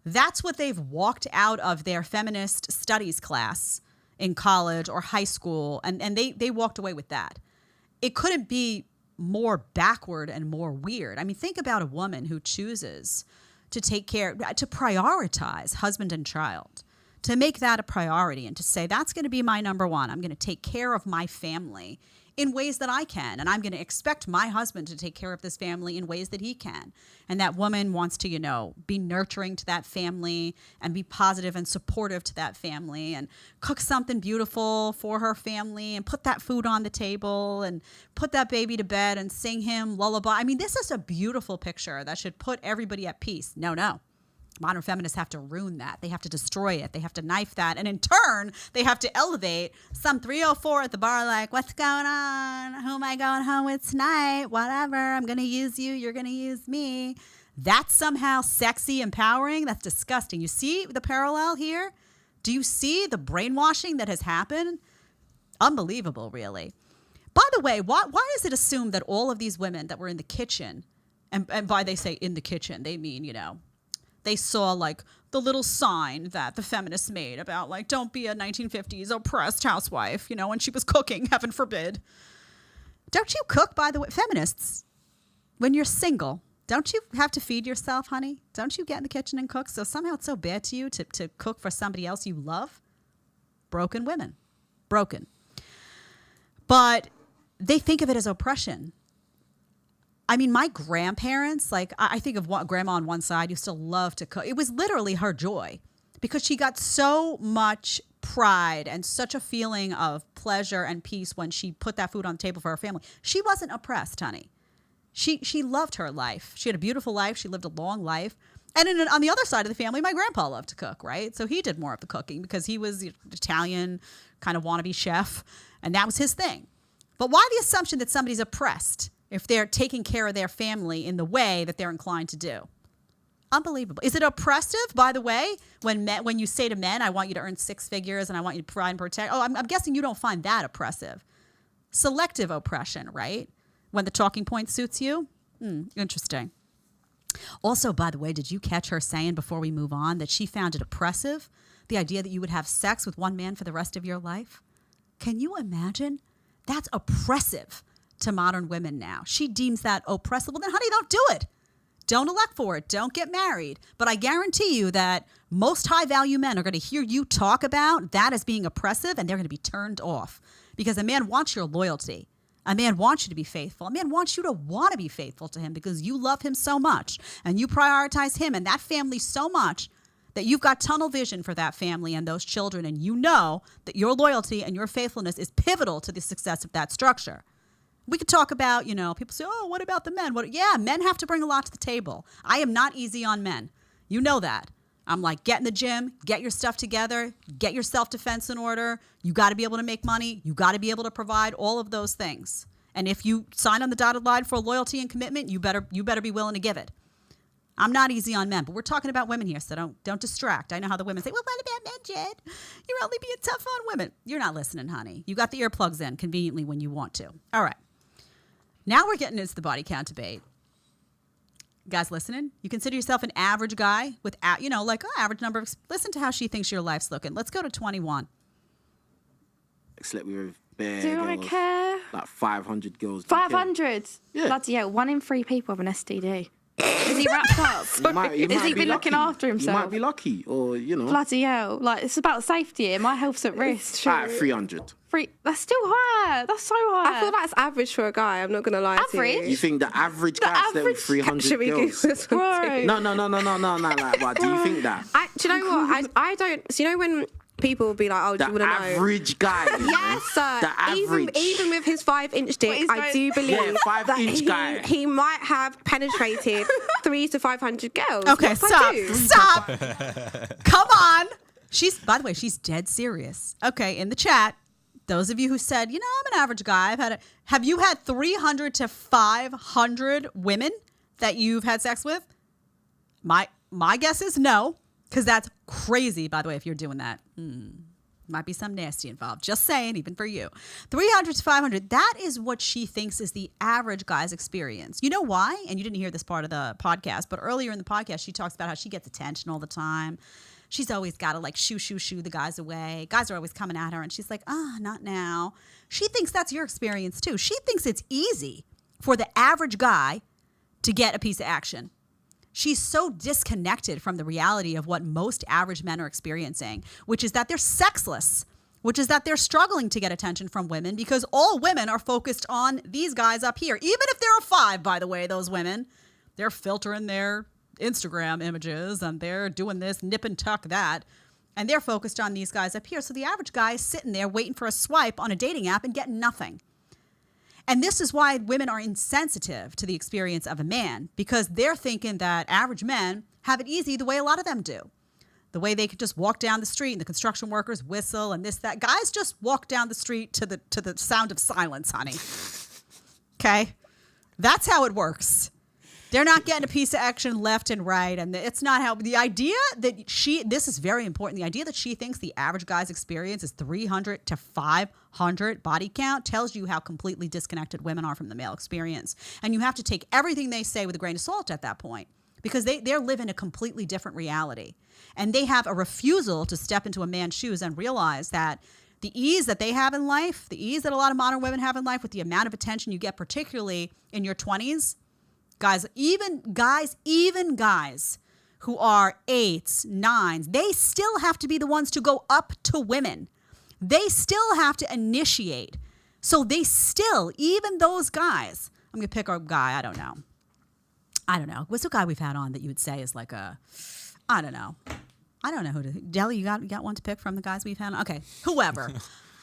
Speaker 2: That's what they've walked out of their feminist studies class in college or high school. And they walked away with that. It couldn't be more backward and more weird. I mean, think about a woman who chooses to take care, to prioritize husband and child, to make that a priority and to say, that's going to be my number one. I'm going to take care of my family in ways that I can. And I'm going to expect my husband to take care of this family in ways that he can. And that woman wants to, you know, be nurturing to that family and be positive and supportive to that family and cook something beautiful for her family and put that food on the table and put that baby to bed and sing him lullaby. I mean, this is a beautiful picture that should put everybody at peace. No. Modern feminists have to ruin that. They have to destroy it. They have to knife that. And in turn, they have to elevate some 304 at the bar like, what's going on? Who am I going home with tonight? Whatever. I'm going to use you. You're going to use me. That's somehow sexy, empowering. That's disgusting. You see the parallel here? Do you see the brainwashing that has happened? Unbelievable, really. By the way, why is it assumed that all of these women that were in the kitchen, and by they say in the kitchen, they mean, you know, they saw like the little sign that the feminists made about like, don't be a 1950s oppressed housewife, you know, when she was cooking, heaven forbid. Don't you cook, by the way, feminists, when you're single? Don't you have to feed yourself, honey? Don't you get in the kitchen and cook? So somehow it's so bad to you to cook for somebody else you love? Broken women. Broken. But they think of it as oppression. I mean, my grandparents, like I think of grandma on one side, used to love to cook. It was literally her joy because she got so much pride and such a feeling of pleasure and peace when she put that food on the table for her family. She wasn't oppressed, honey. She loved her life. She had a beautiful life. She lived a long life. And on the other side of the family, my grandpa loved to cook, right? So he did more of the cooking because he was Italian, kind of wannabe chef, and that was his thing. But why the assumption that somebody's oppressed if they're taking care of their family in the way that they're inclined to do? Unbelievable. Is it oppressive, by the way, when you say to men, I want you to earn 6 figures and I want you to provide and protect? Oh, I'm guessing you don't find that oppressive. Selective oppression, right? When the talking point suits you? Interesting. Also, by the way, did you catch her saying before we move on that she found it oppressive, the idea that you would have sex with one man for the rest of your life? Can you imagine? That's oppressive to modern women now. She deems that oppressive. Well, then, honey, don't do it. Don't elect for it. Don't get married. But I guarantee you that most high-value men are going to hear you talk about that as being oppressive, and they're going to be turned off because a man wants your loyalty. A man wants you to be faithful. A man wants you to want to be faithful to him because you love him so much and you prioritize him and that family so much that you've got tunnel vision for that family and those children, and you know that your loyalty and your faithfulness is pivotal to the success of that structure. We could talk about, you know, people say, oh, what about the men? Yeah, men have to bring a lot to the table. I am not easy on men. You know that. I'm like, get in the gym, get your stuff together, get your self-defense in order. You got to be able to make money. You got to be able to provide all of those things. And if you sign on the dotted line for loyalty and commitment, you better be willing to give it. I'm not easy on men, but we're talking about women here, so don't distract. I know how the women say, well, what about men, Jed? You're only being tough on women. You're not listening, honey. You got the earplugs in conveniently when you want to. All right. Now we're getting into the body count debate. You guys listening? You consider yourself an average guy with, you know, like average number of, listen to how she thinks your life's looking. Let's go to 21.
Speaker 10: Slept with bare
Speaker 12: Do
Speaker 10: girls,
Speaker 12: I care?
Speaker 10: like 500 girls.
Speaker 12: 500?
Speaker 10: Yeah.
Speaker 12: Bloody hell, 1 in 3 people have an STD. Is he wrapped up? Has he been looking after himself?
Speaker 10: You might be lucky, or, you know.
Speaker 12: Bloody hell. Like, it's about safety here. My health's at risk.
Speaker 10: Like 300.
Speaker 12: That's still high. That's so high.
Speaker 11: I feel that's average for a guy. I'm not going to lie to you.
Speaker 10: You think the average guy slept with 300 girls?
Speaker 11: Right.
Speaker 10: No. Like, what? Do you think that?
Speaker 11: Do you know what? I don't. So you know when people will be like, "Oh, do you want to know?"
Speaker 10: The average guy.
Speaker 11: Yes, sir.
Speaker 10: The average.
Speaker 11: Even with his 5-inch dick, I do believe that
Speaker 10: 5-inch guy.
Speaker 11: he might have penetrated 300 to 500 girls.
Speaker 2: Okay,
Speaker 11: Yes,
Speaker 2: stop. Come on. By the way, she's dead serious. Okay, in the chat, those of you who said, you know, I'm an average guy. Have you had 300 to 500 women that you've had sex with? My guess is no. Because that's crazy, by the way, if you're doing that. Might be some nasty involved. Just saying, even for you. 300 to 500, that is what she thinks is the average guy's experience. You know why? And you didn't hear this part of the podcast, but earlier in the podcast, she talks about how she gets attention all the time. She's always got to like shoo the guys away. Guys are always coming at her, and she's like, not now. She thinks that's your experience too. She thinks it's easy for the average guy to get a piece of action. She's so disconnected from the reality of what most average men are experiencing, which is that they're sexless, which is that they're struggling to get attention from women because all women are focused on these guys up here. Even if they're a 5, by the way, those women, they're filtering their Instagram images and they're doing this nip and tuck that, and they're focused on these guys up here. So the average guy is sitting there waiting for a swipe on a dating app and getting nothing. And this is why women are insensitive to the experience of a man, because they're thinking that average men have it easy the way a lot of them do. The way they could just walk down the street and the construction workers whistle and this, that. Guys just walk down the street to the sound of silence, honey. Okay? That's how it works. They're not getting a piece of action left and right. And it's not how the idea that this is very important. The idea that she thinks the average guy's experience is 300 to 500 body count tells you how completely disconnected women are from the male experience. And you have to take everything they say with a grain of salt at that point, because they're living a completely different reality. And they have a refusal to step into a man's shoes and realize that the ease that they have in life, the ease that a lot of modern women have in life with the amount of attention you get, particularly in your 20s, guys, even guys who are 8s, 9s, they still have to be the ones to go up to women. They still have to initiate. So they still, even those guys, I'm going to pick a guy, I don't know. What's the guy we've had on that you would say is like I don't know who to, Deli, you got one to pick from the guys we've had on? Okay, whoever.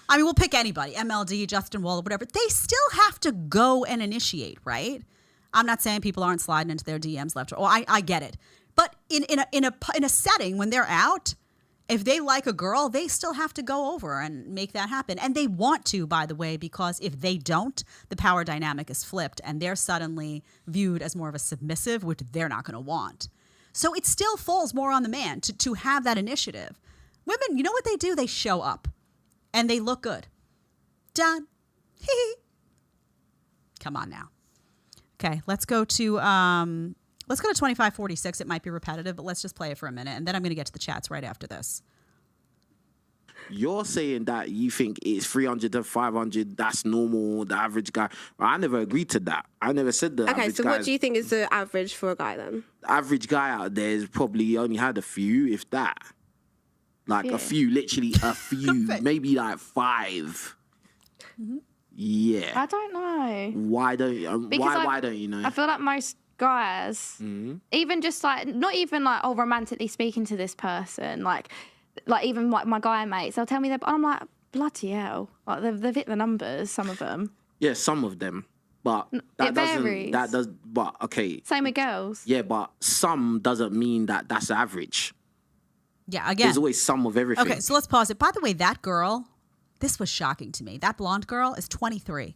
Speaker 2: I mean, we'll pick anybody, MLD, Justin Waller, whatever. They still have to go and initiate, right? I'm not saying people aren't sliding into their DMs left or right. I get it. But in a setting when they're out, if they like a girl, they still have to go over and make that happen. And they want to, by the way, because if they don't, the power dynamic is flipped and they're suddenly viewed as more of a submissive, which they're not going to want. So it still falls more on the man to have that initiative. Women, you know what they do? They show up and they look good. Done. Come on now. Okay, let's go to 2546. It might be repetitive, but let's just play it for a minute, and then I'm going to get to the chats right after this.
Speaker 10: You're saying that you think it's 300 to 500, that's normal, the average guy. I never agreed to that. I never said that.
Speaker 11: Okay, so what do you think is the average for a guy then?
Speaker 10: The average guy out there has probably only had a few, if that. Like a few, literally a few, maybe like 5. Mm-hmm. Yeah.
Speaker 12: I don't know.
Speaker 10: Why don't you know?
Speaker 12: I feel like most guys, even just like, not even like, romantically speaking to this person, like even like my guy mates, they'll tell me that, I'm like, bloody hell. Like they've hit the numbers, some of them.
Speaker 10: Yeah, some of them. But okay.
Speaker 12: Same with girls.
Speaker 10: Yeah, but some doesn't mean that that's average.
Speaker 2: Yeah, again.
Speaker 10: There's always some of everything.
Speaker 2: Okay, so let's pause it. By the way, that girl, this was shocking to me. That blonde girl is 23.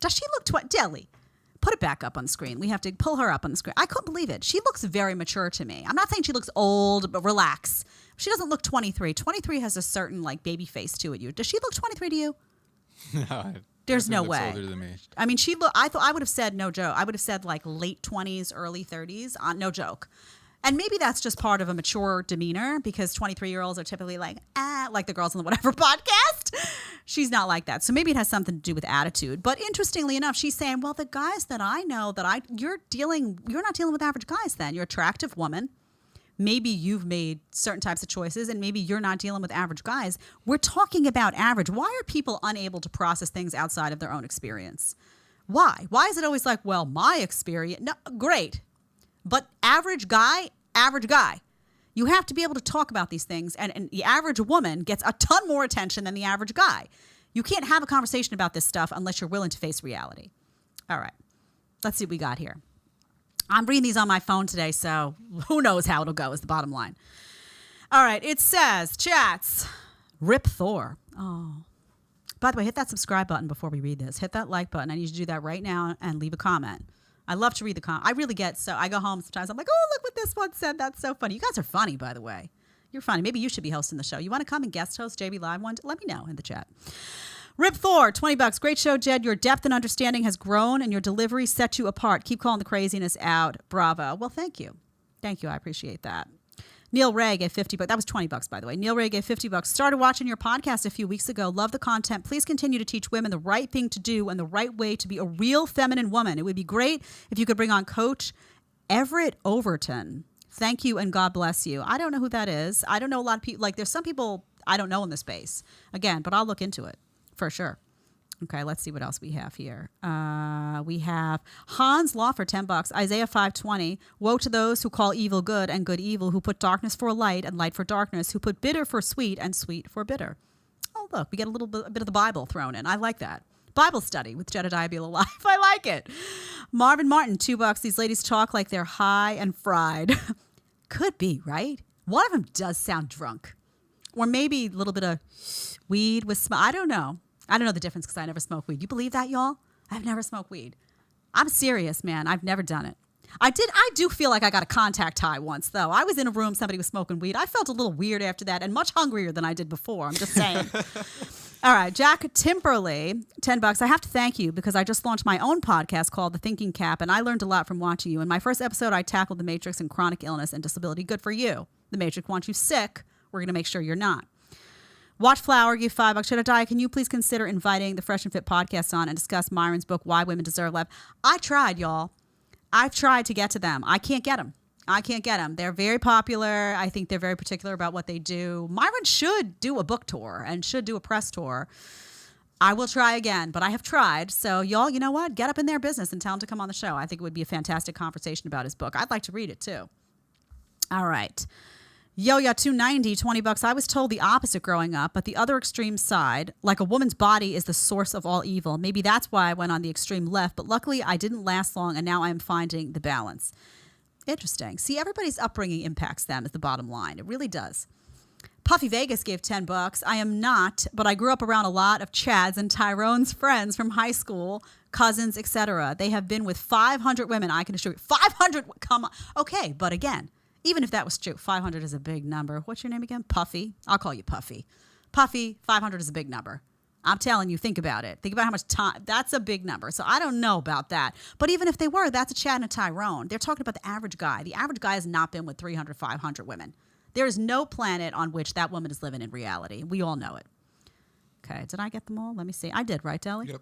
Speaker 2: Does she look Deli, put it back up on the screen. We have to pull her up on the screen. I couldn't believe it. She looks very mature to me. I'm not saying she looks old, but relax. She doesn't look 23. 23 has a certain like baby face to it. Does she look 23 to you?
Speaker 8: No.
Speaker 2: There's no way.
Speaker 8: Older than me.
Speaker 2: I mean, I would have said, no joke. I would have said like late 20s, early 30s. No joke. And maybe that's just part of a mature demeanor because 23-year-olds are typically like the girls on the whatever podcast. She's not like that. So maybe it has something to do with attitude. But interestingly enough, she's saying, well, the guys that I know you're not dealing with average guys then. You're an attractive woman. Maybe you've made certain types of choices and maybe you're not dealing with average guys. We're talking about average. Why are people unable to process things outside of their own experience? Why? Why is it always like, well, my experience? No, great. But average guy. You have to be able to talk about these things. And the average woman gets a ton more attention than the average guy. You can't have a conversation about this stuff unless you're willing to face reality. All right. Let's see what we got here. I'm reading these on my phone today, so who knows how it'll go is the bottom line. All right. It says, chats, Rip Thor. Oh. By the way, hit that subscribe button before we read this. Hit that like button. I need you to do that right now and leave a comment. I love to read the comment. I really get, so I go home sometimes. I'm like, oh, look what this one said. That's so funny. You guys are funny, by the way. You're funny. Maybe you should be hosting the show. You want to come and guest host JB Live one? Let me know in the chat. Rip Thor, $20. Great show, Jed. Your depth and understanding has grown, and your delivery set you apart. Keep calling the craziness out. Bravo. Well, thank you. Thank you. I appreciate that. Neil Ray gave $50. That was $20, by the way. Neil Ray gave $50. Started watching your podcast a few weeks ago. Love the content. Please continue to teach women the right thing to do and the right way to be a real feminine woman. It would be great if you could bring on Coach Everett Overton. Thank you, and God bless you. I don't know who that is. I don't know a lot of people. Like, there's some people I don't know in this space. Again, but I'll look into it for sure. Okay, let's see what else we have here. We have Hans Law for $10. Isaiah 5:20. Woe to those who call evil good and good evil, who put darkness for light and light for darkness, who put bitter for sweet and sweet for bitter. Oh, look, we get a bit of the Bible thrown in. I like that. Bible study with Jedediah Bila Life. I like it. Marvin Martin, $2. These ladies talk like they're high and fried. Could be, right? One of them does sound drunk. Or maybe a little bit of weed with smoke. I don't know. I don't know the difference because I never smoke weed. You believe that, y'all? I've never smoked weed. I'm serious, man. I've never done it. I do feel like I got a contact high once, though. I was in a room, somebody was smoking weed. I felt a little weird after that and much hungrier than I did before. I'm just saying. All right, Jack Timperley, $10. I have to thank you because I just launched my own podcast called The Thinking Cap, and I learned a lot from watching you. In my first episode, I tackled the Matrix and chronic illness and disability. Good for you. The Matrix wants you sick. We're going to make sure you're not. Watch Flower, give $5. Should I die? Can you please consider inviting the Fresh and Fit podcast on and discuss Myron's book, Why Women Deserve Love? I tried, y'all. I've tried to get to them. I can't get them. They're very popular. I think they're very particular about what they do. Myron should do a book tour and should do a press tour. I will try again, but I have tried. So y'all, you know what? Get up in their business and tell them to come on the show. I think it would be a fantastic conversation about his book. I'd like to read it too. All right. Yo-Yo 290, $20. I was told the opposite growing up, but the other extreme side, like a woman's body is the source of all evil. Maybe that's why I went on the extreme left, but luckily I didn't last long, and now I'm finding the balance. Interesting. See, everybody's upbringing impacts them is the bottom line. It really does. Puffy Vegas gave $10. I am not, but I grew up around a lot of Chad's and Tyrone's friends from high school, cousins, etc. They have been with 500 women. I can assure you, 500. Come on. Okay, but again, even if that was true, 500 is a big number. What's your name again? Puffy. I'll call you Puffy. Puffy, 500 is a big number. I'm telling you, think about it. Think about how much time. That's a big number. So I don't know about that. But even if they were, that's a Chad and a Tyrone. They're talking about the average guy. The average guy has not been with 300, 500 women. There is no planet on which that woman is living in reality. We all know it. Okay, did I get them all? Let me see. I did, right, Deli?
Speaker 8: Yep.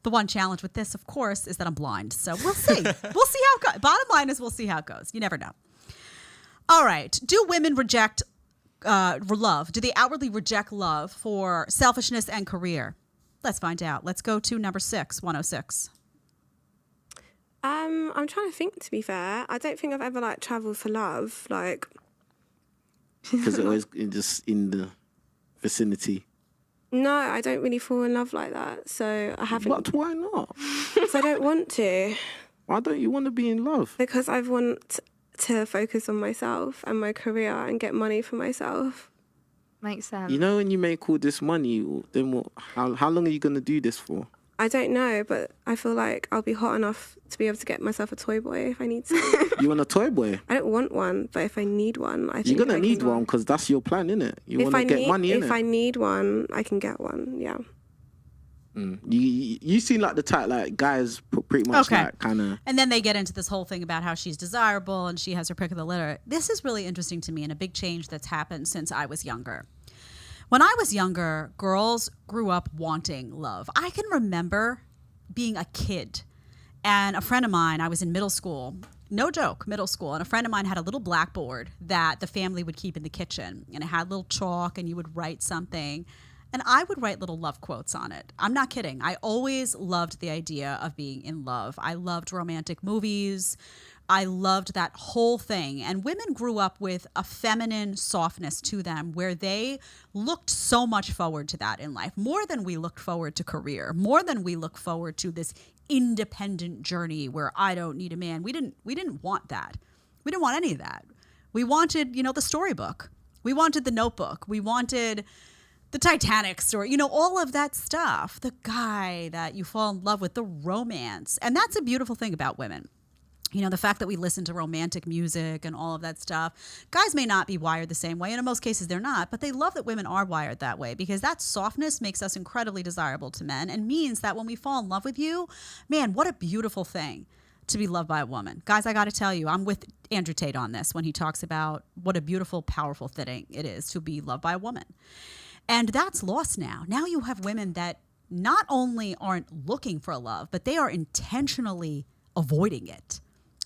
Speaker 2: The one challenge with this, of course, is that I'm blind. So we'll see. We'll see how it goes. Bottom line is we'll see how it goes. You never know. All right. Do women reject love? Do they outwardly reject love for selfishness and career? Let's find out. Let's go to number 6, 106.
Speaker 11: I'm trying to think, to be fair. I don't think I've ever, traveled for love.
Speaker 10: Because it was just in the vicinity.
Speaker 11: No, I don't really fall in love like that. So I haven't.
Speaker 10: But why not?
Speaker 11: Because I don't want to.
Speaker 10: Why don't you want to be in love?
Speaker 11: Because I want to focus on myself and my career and get money for myself.
Speaker 12: Makes sense.
Speaker 10: You know, when you make all this money, then what? How long are you going to do this for?
Speaker 11: I don't know, but I feel like I'll be hot enough to be able to get myself a toy boy if I need to.
Speaker 10: You want a toy boy?
Speaker 11: I don't want one, but if I need one, I think
Speaker 10: you're going to need one because that's your plan, innit? You want to get money, innit?
Speaker 11: If I need one, I can get one, yeah.
Speaker 10: You seem like the type, guys pretty much kind of...
Speaker 2: And then they get into this whole thing about how she's desirable and she has her pick of the litter. This is really interesting to me and a big change that's happened since I was younger. When I was younger, girls grew up wanting love. I can remember being a kid and a friend of mine, I was in middle school, no joke, middle school, and a friend of mine had a little blackboard that the family would keep in the kitchen, and it had little chalk and you would write something. And I would write little love quotes on it. I'm not kidding. I always loved the idea of being in love. I loved romantic movies. I loved that whole thing. And women grew up with a feminine softness to them where they looked so much forward to that in life, more than we looked forward to career, more than we look forward to this independent journey where I don't need a man. We didn't want that. We didn't want any of that. We wanted, the storybook. We wanted the Notebook. We wanted the Titanic story, all of that stuff, the guy that you fall in love with, the romance. And that's a beautiful thing about women. You know, the fact that we listen to romantic music and all of that stuff. Guys may not be wired the same way, and in most cases they're not, but they love that women are wired that way because that softness makes us incredibly desirable to men and means that when we fall in love with you, man, what a beautiful thing to be loved by a woman. Guys, I got to tell you, I'm with Andrew Tate on this when he talks about what a beautiful, powerful thing it is to be loved by a woman. And that's lost now. Now you have women that not only aren't looking for love, but they are intentionally avoiding it.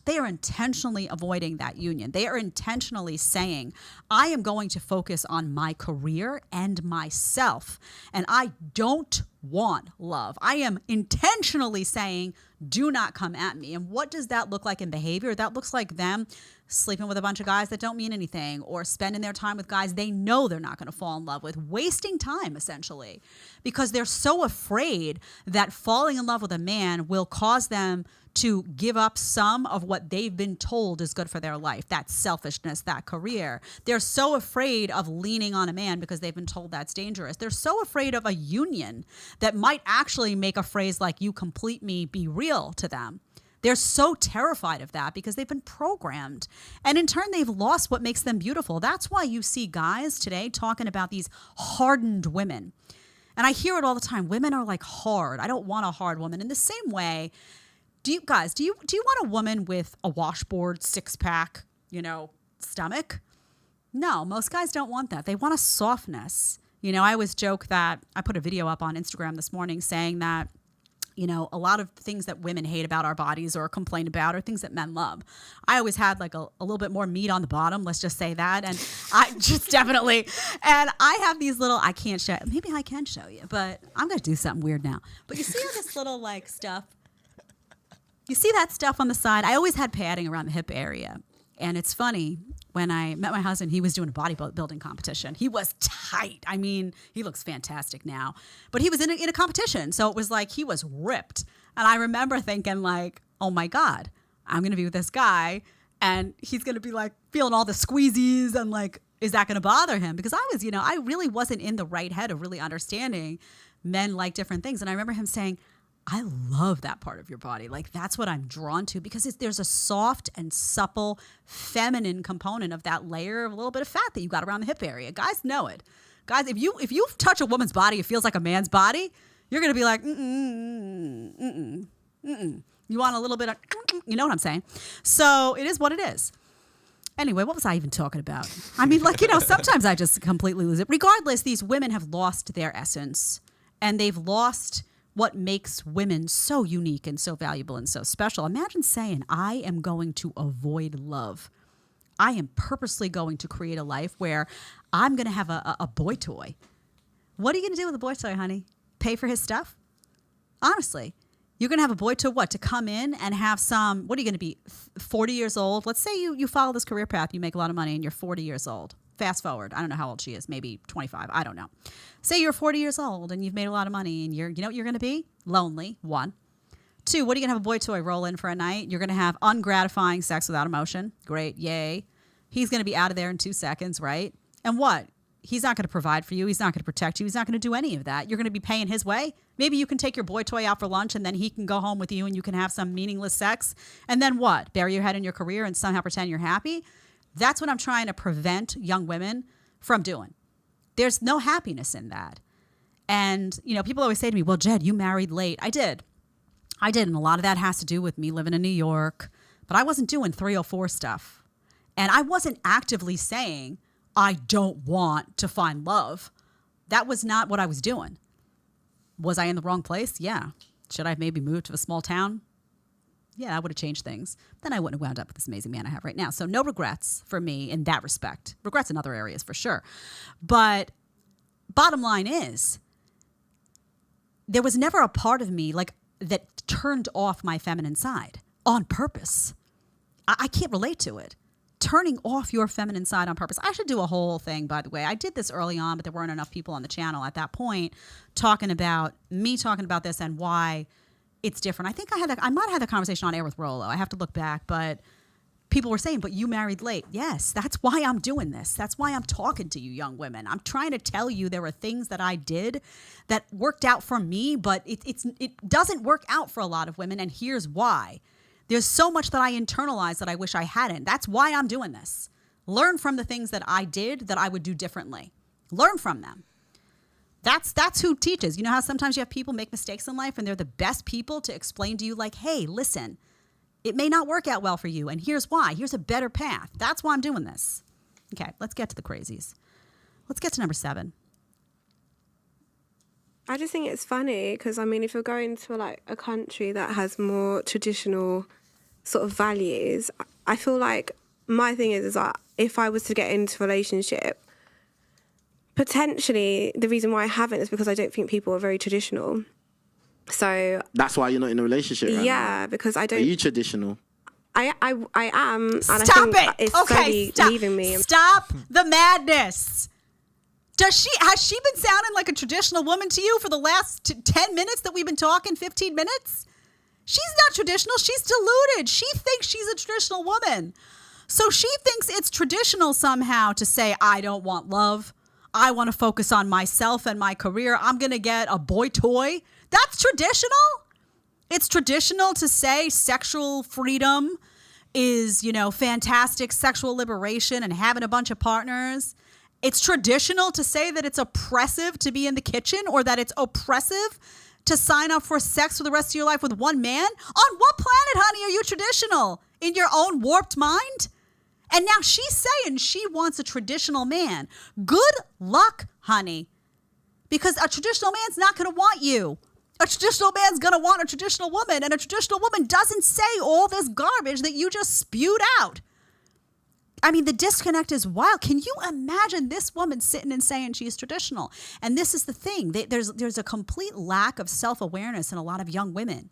Speaker 2: They are intentionally avoiding that union. They are intentionally saying, I am going to focus on my career and myself, and I don't want love. I am intentionally saying, do not come at me. And what does that look like in behavior? That looks like them sleeping with a bunch of guys that don't mean anything, or spending their time with guys they know they're not going to fall in love with, wasting time essentially, because they're so afraid that falling in love with a man will cause them to give up some of what they've been told is good for their life, that selfishness, that career. They're so afraid of leaning on a man because they've been told that's dangerous. They're so afraid of a union that might actually make a phrase like, you complete me, be real to them. They're so terrified of that because they've been programmed. And in turn, they've lost what makes them beautiful. That's why you see guys today talking about these hardened women. And I hear it all the time. Women are like hard. I don't want a hard woman. In the same way, do you want a woman with a washboard, six-pack, stomach? No, most guys don't want that. They want a softness. I always joke that I put a video up on Instagram this morning saying that, a lot of things that women hate about our bodies or complain about are things that men love. I always had like a little bit more meat on the bottom, let's just say that. And I just definitely, and I have these little, I can't show, maybe I can show you, but I'm going to do something weird now. But you see all this little like stuff? You see that stuff on the side? I always had padding around the hip area. And it's funny, when I met my husband, he was doing a bodybuilding competition. He was tight. I mean, he looks fantastic now. But he was in a competition. So it was like he was ripped. And I remember thinking like, oh my God, I'm going to be with this guy. And he's going to be like feeling all the squeezies and like, is that going to bother him? Because I was, I really wasn't in the right head of really understanding men like different things. And I remember him saying, I love that part of your body. Like, that's what I'm drawn to because there's a soft and supple feminine component of that layer of a little bit of fat that you got around the hip area. Guys know it. Guys, if you touch a woman's body, it feels like a man's body, you're going to be like, You want a little bit of, you know what I'm saying? So it is what it is. Anyway, what was I even talking about? I mean, sometimes I just completely lose it. Regardless, these women have lost their essence and they've lost what makes women so unique and so valuable and so special. Imagine saying, I am going to avoid love. I am purposely going to create a life where I'm going to have a boy toy. What are you going to do with a boy toy, honey? Pay for his stuff? Honestly, you're going to have a boy toy, what? To come in and have some, what are you going to be, 40 years old? Let's say you follow this career path, you make a lot of money and you're 40 years old. Fast forward, I don't know how old she is, maybe 25, I don't know. Say you're 40 years old and you've made a lot of money and you know what you're going to be? Lonely, 1. 2, what are you going to have a boy toy roll in for a night? You're going to have ungratifying sex without emotion. Great, yay. He's going to be out of there in 2 seconds, right? And what? He's not going to provide for you. He's not going to protect you. He's not going to do any of that. You're going to be paying his way. Maybe you can take your boy toy out for lunch and then he can go home with you and you can have some meaningless sex. And then what? Bury your head in your career and somehow pretend you're happy? That's what I'm trying to prevent young women from doing. There's no happiness in that. And, people always say to me, well, Jed, you married late. I did. And a lot of that has to do with me living in New York. But I wasn't doing 304 stuff. And I wasn't actively saying, I don't want to find love. That was not what I was doing. Was I in the wrong place? Yeah. Should I have maybe moved to a small town? Yeah, I would have changed things. Then I wouldn't have wound up with this amazing man I have right now. So no regrets for me in that respect. Regrets in other areas for sure. But bottom line is, there was never a part of me that turned off my feminine side on purpose. I can't relate to it. Turning off your feminine side on purpose. I should do a whole thing, by the way. I did this early on, but there weren't enough people on the channel at that point talking about this and why it's different. I think I might have had the conversation on air with Rolo. I have to look back, but people were saying, but you married late. Yes, that's why I'm doing this. That's why I'm talking to you young women. I'm trying to tell you there were things that I did that worked out for me, but it doesn't work out for a lot of women, and here's why. There's so much that I internalized that I wish I hadn't. That's why I'm doing this. Learn from the things that I did that I would do differently. Learn from them. That's who teaches. You know how sometimes you have people make mistakes in life and they're the best people to explain to you like, hey, listen, it may not work out well for you. And here's why. Here's a better path. That's why I'm doing this. Okay, let's get to the crazies. Let's get to number 7.
Speaker 11: I just think it's funny because, I mean, if you're going to like a country that has more traditional sort of values, I feel like my thing is like, if I was to get into a relationship, potentially the reason why I haven't is because I don't think people are very traditional. So
Speaker 10: that's why you're not in a relationship right now.
Speaker 11: Because I don't.
Speaker 10: Are you traditional?
Speaker 11: I am. And
Speaker 2: Stop
Speaker 11: I think
Speaker 2: it.
Speaker 11: It's
Speaker 2: Okay,
Speaker 11: slowly leaving me.
Speaker 2: Stop the madness. Has she been sounding like a traditional woman to you for the last 10 minutes that we've been talking, 15 minutes? She's not traditional. She's deluded. She thinks she's a traditional woman. So she thinks it's traditional somehow to say, I don't want love. I want to focus on myself and my career. I'm going to get a boy toy. That's traditional? It's traditional to say sexual freedom is, fantastic sexual liberation and having a bunch of partners. It's traditional to say that it's oppressive to be in the kitchen or that it's oppressive to sign up for sex for the rest of your life with one man. On what planet, honey, are you traditional? In your own warped mind? And now she's saying she wants a traditional man. Good luck, honey. Because a traditional man's not going to want you. A traditional man's going to want a traditional woman. And a traditional woman doesn't say all this garbage that you just spewed out. I mean, the disconnect is wild. Can you imagine this woman sitting and saying she's traditional? And this is the thing. There's a complete lack of self-awareness in a lot of young women.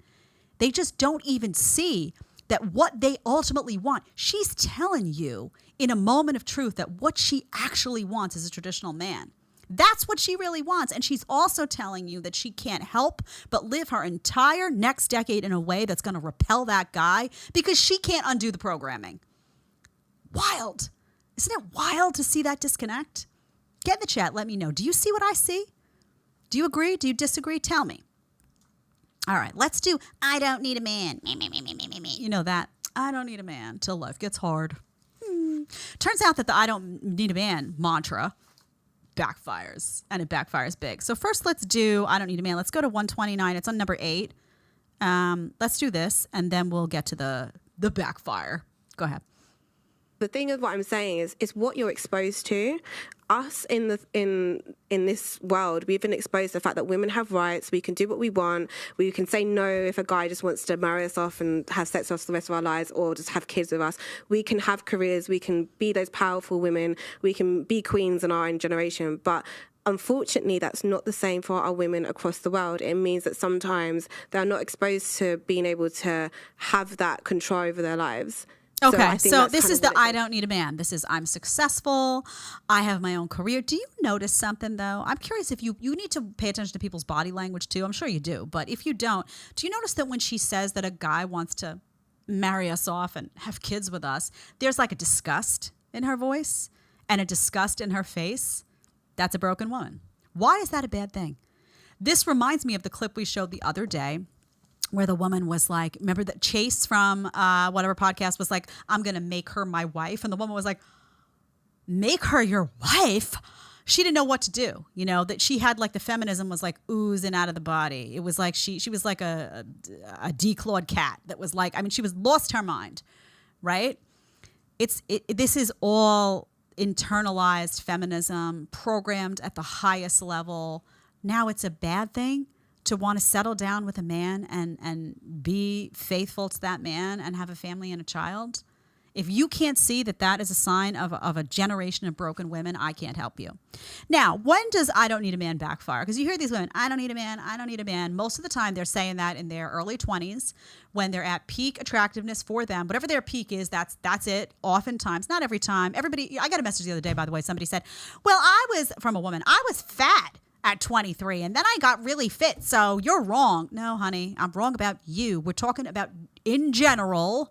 Speaker 2: They just don't even see that what they ultimately want. She's telling you in a moment of truth that what she actually wants is a traditional man. That's what she really wants. And she's also telling you that she can't help but live her entire next decade in a way that's going to repel that guy because she can't undo the programming. Wild. Isn't it wild to see that disconnect? Get in the chat. Let me know. Do you see what I see? Do you agree? Do you disagree? Tell me. All right, let's do I don't need a man. Me. You know that. I don't need a man till life gets hard. Turns out that the I don't need a man mantra backfires, and it backfires big. So first let's do I don't need a man. Let's go to 129. It's on number 8. Let's do this, and then we'll get to the backfire. Go ahead.
Speaker 11: The thing is, what I'm saying is, it's what you're exposed to. Us in this world, we've been exposed to the fact that women have rights. We can do what we want. We can say no if a guy just wants to marry us off and have sex with us the rest of our lives, or just have kids with us. We can have careers. We can be those powerful women. We can be queens in our own generation. But unfortunately, that's not the same for our women across the world. It means that sometimes they're not exposed to being able to have that control over their lives.
Speaker 2: Okay, so this is the I don't need a man. This is I'm successful. I have my own career. Do you notice something, though? I'm curious if you need to pay attention to people's body language, too. I'm sure you do. But if you don't, do you notice that when she says that a guy wants to marry us off and have kids with us, there's like a disgust in her voice and a disgust in her face? That's a broken woman. Why is that a bad thing? This reminds me of the clip we showed the other day where the woman was like, remember that Chase from whatever podcast was like, I'm going to make her my wife. And the woman was like, make her your wife? She didn't know what to do. That she had like the feminism was like oozing out of the body. It was like she was like a declawed cat that was like, she was lost her mind, right? This is all internalized feminism programmed at the highest level. Now it's a bad thing to want to settle down with a man and be faithful to that man and have a family and a child. If you can't see that that is a sign of a generation of broken women, I can't help you. Now, when does I don't need a man backfire? Because you hear these women, I don't need a man, I don't need a man. Most of the time they're saying that in their early 20s when they're at peak attractiveness for them. Whatever their peak is, that's it. Oftentimes, not every time. I got a message the other day, by the way. Somebody said, well, from a woman, I was fat at 23 and then I got really fit. So you're wrong. No, honey, I'm wrong about you. We're talking about in general,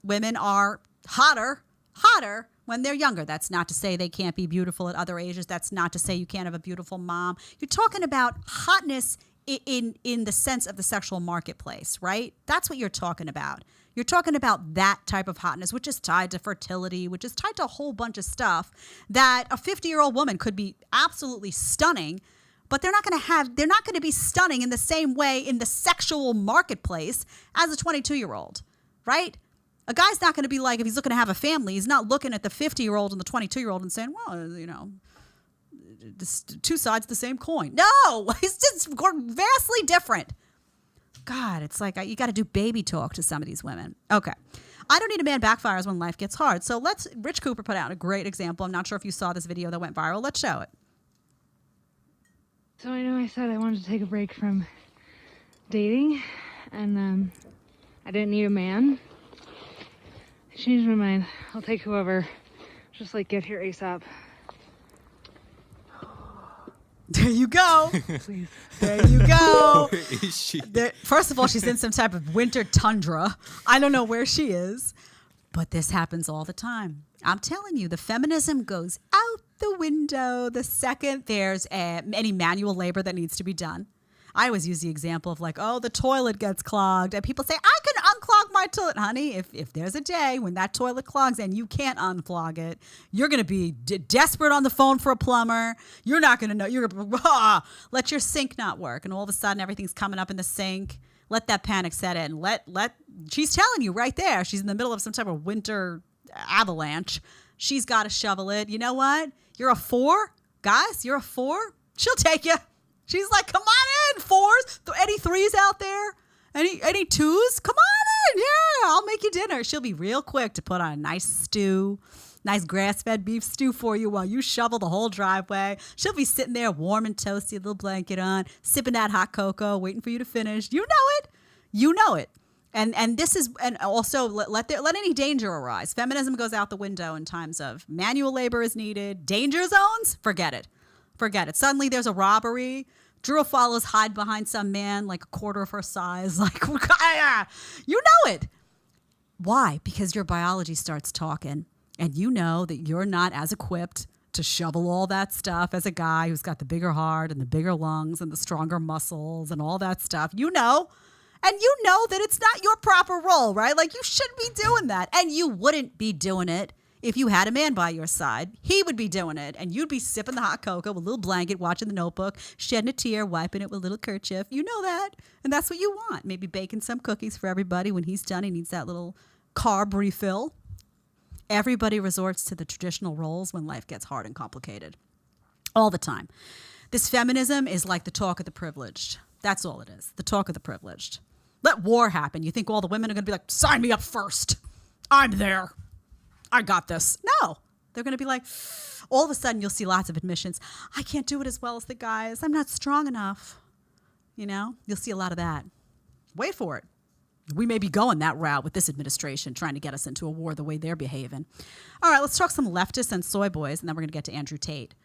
Speaker 2: women are hotter when they're younger. That's not to say they can't be beautiful at other ages. That's not to say you can't have a beautiful mom. You're talking about hotness in the sense of the sexual marketplace, right? That's what you're talking about. You're talking about that type of hotness, which is tied to fertility, which is tied to a whole bunch of stuff that a 50-year-old woman could be absolutely stunning, but they're not going to be stunning in the same way in the sexual marketplace as a 22-year-old, right? A guy's not going to be like, if he's looking to have a family, he's not looking at the 50-year-old and the 22-year-old and saying, well, you know, two sides of the same coin. No, it's just vastly different. God, it's like you got to do baby talk to some of these women. Okay. I don't need a man backfires when life gets hard. So Rich Cooper put out a great example. I'm not sure if you saw this video that went viral. Let's show it.
Speaker 13: So I know I said I wanted to take a break from dating, and I didn't need a man. I changed my mind. I'll take whoever. Just like get here ASAP.
Speaker 2: There you go.
Speaker 13: Please.
Speaker 2: There you go.
Speaker 8: Where is she?
Speaker 2: First of all, she's in some type of winter tundra. I don't know where she is, but this happens all the time. I'm telling you, the feminism goes out the window the second there's any manual labor that needs to be done. I always use the example of like, oh, the toilet gets clogged. And people say, I can unclog my toilet. Honey, if there's a day when that toilet clogs and you can't unclog it, you're going to be desperate on the phone for a plumber. You're not going to know. You're going to let your sink not work. And all of a sudden, everything's coming up in the sink. Let that panic set in. She's telling you right there. She's in the middle of some type of winter avalanche. She's got to shovel it. You know what? You're a 4. Guys, you're a 4. She'll take you. She's like, come on in, 4s. Any 3s out there? Any 2s? Come on in. Yeah, I'll make you dinner. She'll be real quick to put on a nice stew, nice grass-fed beef stew for you while you shovel the whole driveway. She'll be sitting there warm and toasty, a little blanket on, sipping that hot cocoa, waiting for you to finish. You know it. You know it. And this is, and also let any danger arise. Feminism goes out the window in times of manual labor is needed. Danger zones? Forget it. Forget it. Suddenly there's a robbery. Drew follows hide behind some man like a quarter of her size. Like, you know it. Why? Because your biology starts talking and you know that you're not as equipped to shovel all that stuff as a guy who's got the bigger heart and the bigger lungs and the stronger muscles and all that stuff. You know. And you know that it's not your proper role, right? Like you shouldn't be doing that. And you wouldn't be doing it if you had a man by your side. He would be doing it. And you'd be sipping the hot cocoa with a little blanket, watching The Notebook, shedding a tear, wiping it with a little kerchief. You know that. And that's what you want. Maybe baking some cookies for everybody. When he's done, he needs that little carb refill. Everybody resorts to the traditional roles when life gets hard and complicated. All the time. This feminism is like the talk of the privileged. That's all it is. The talk of the privileged. Let war happen. You think all the women are going to be like, sign me up first. I'm there. I got this. No. They're going to be like, all of a sudden you'll see lots of admissions. I can't do it as well as the guys. I'm not strong enough. You know, you'll see a lot of that. Wait for it. We may be going that route with this administration, trying to get us into a war the way they're behaving. All right, let's talk some leftists and soy boys, and then we're going to get to Andrew Tate.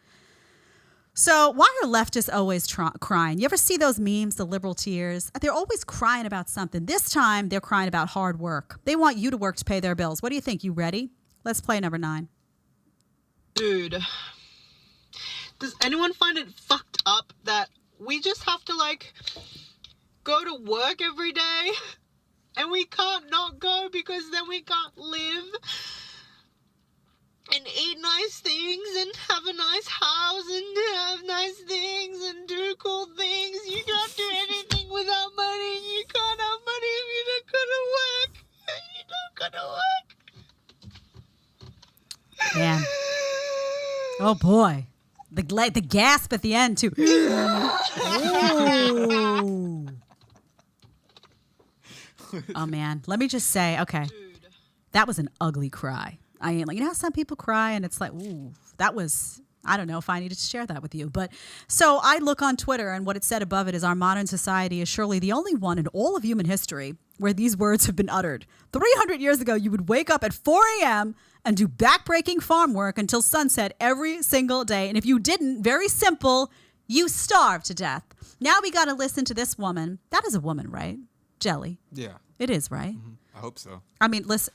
Speaker 2: So why are leftists always crying? You ever see those memes, the liberal tears? They're always crying about something. This time, they're crying about hard work. They want you to work to pay their bills. What do you think? You ready? Let's play number 9.
Speaker 14: Dude, does anyone find it fucked up that we just have to, like, go to work every day? And we can't not go because then we can't live? And eat nice things and have a nice house and have nice things and do cool things. You can't do anything without money. You can't have money if you don't go to work. You don't go to work.
Speaker 2: Yeah. Oh boy. The gasp at the end too. Oh man. Let me just say, okay. That was an ugly cry. I ain't like, you know how some people cry and it's like, ooh, that was, I don't know if I needed to share that with you. But so I look on Twitter and what it said above it is our modern society is surely the only one in all of human history where these words have been uttered. 300 years ago, you would wake up at 4 a.m. and do backbreaking farm work until sunset every single day. And if you didn't, very simple, you starved to death. Now we got to listen to this woman. That is a woman, right? Jelly.
Speaker 8: Yeah.
Speaker 2: It is, right?
Speaker 8: Mm-hmm. I hope so.
Speaker 2: I mean, listen,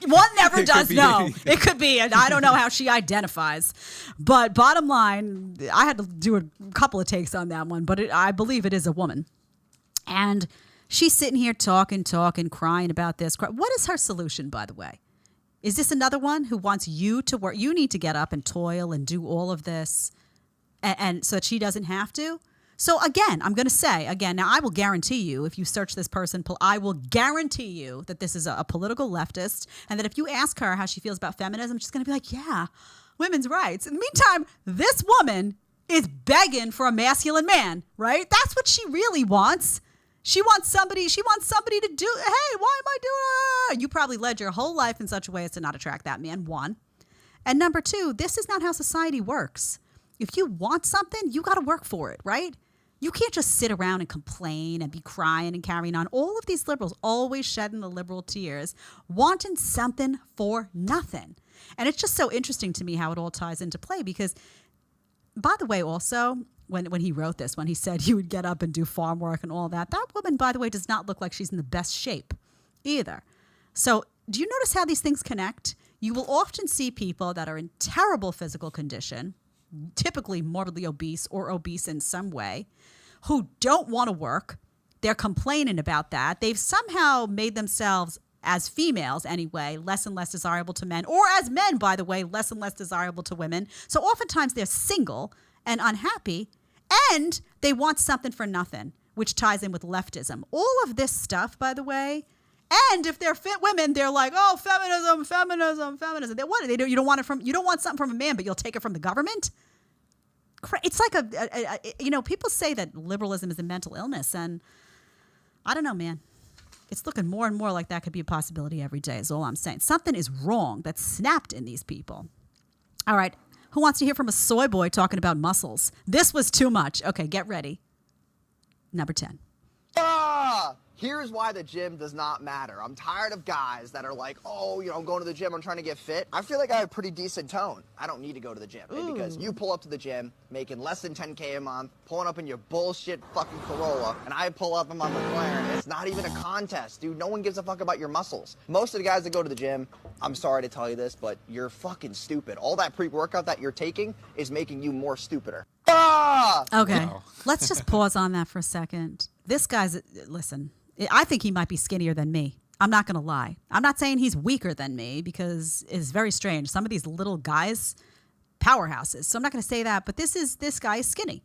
Speaker 2: one never does know. It could be, and I don't know how she identifies. But bottom line, I had to do a couple of takes on that one, but I believe it is a woman. And she's sitting here talking, crying about this. What is her solution, by the way? Is this another one who wants you to work? You need to get up and toil and do all of this, and so that she doesn't have to? So again, I'm going to say, now I will guarantee you, if you search this person, I will guarantee you that this is a political leftist, and that if you ask her how she feels about feminism, she's going to be like, yeah, women's rights. In the meantime, this woman is begging for a masculine man, right? That's what she really wants. She wants somebody to do, hey, why am I doing it? You probably led your whole life in such a way as to not attract that man, one. And number two, this is not how society works. If you want something, you got to work for it, right? You can't just sit around and complain and be crying and carrying on. All of these liberals always shedding the liberal tears, wanting something for nothing. And it's just so interesting to me how it all ties into play because, by the way, also, when he wrote this, when he said he would get up and do farm work and all that, that woman, by the way, does not look like she's in the best shape either. So do you notice how these things connect? You will often see people that are in terrible physical condition, typically morbidly obese or obese in some way, who don't want to work. They're complaining about that. They've somehow made themselves, as females anyway, less and less desirable to men, or as men, by the way, less and less desirable to women. So oftentimes they're single and unhappy, and they want something for nothing, which ties in with leftism. All of this stuff, by the way, and if they're fit women, they're like, oh, feminism. They what? They do. You don't want something from a man, but you'll take it from the government. It's like people say that liberalism is a mental illness, and I don't know, man. It's looking more and more like that could be a possibility every day, is all I'm saying. Something is wrong that's snapped in these people. All right. Who wants to hear from a soy boy talking about muscles? This was too much. Okay, get ready. Number 10.
Speaker 15: Here's why the gym does not matter. I'm tired of guys that are like, oh, I'm going to the gym, I'm trying to get fit. I feel like I have a pretty decent tone. I don't need to go to the gym. Because you pull up to the gym, making less than 10K a month, pulling up in your bullshit fucking Corolla, and I pull up in my McLaren. It's not even a contest, dude. No one gives a fuck about your muscles. Most of the guys that go to the gym, I'm sorry to tell you this, but you're fucking stupid. All that pre-workout that you're taking is making you more stupider.
Speaker 2: Okay, let's just pause on that for a second. This guy's, listen, I think he might be skinnier than me. I'm not going to lie. I'm not saying he's weaker than me because it's very strange. Some of these little guys, powerhouses. So I'm not going to say that, but this guy is skinny.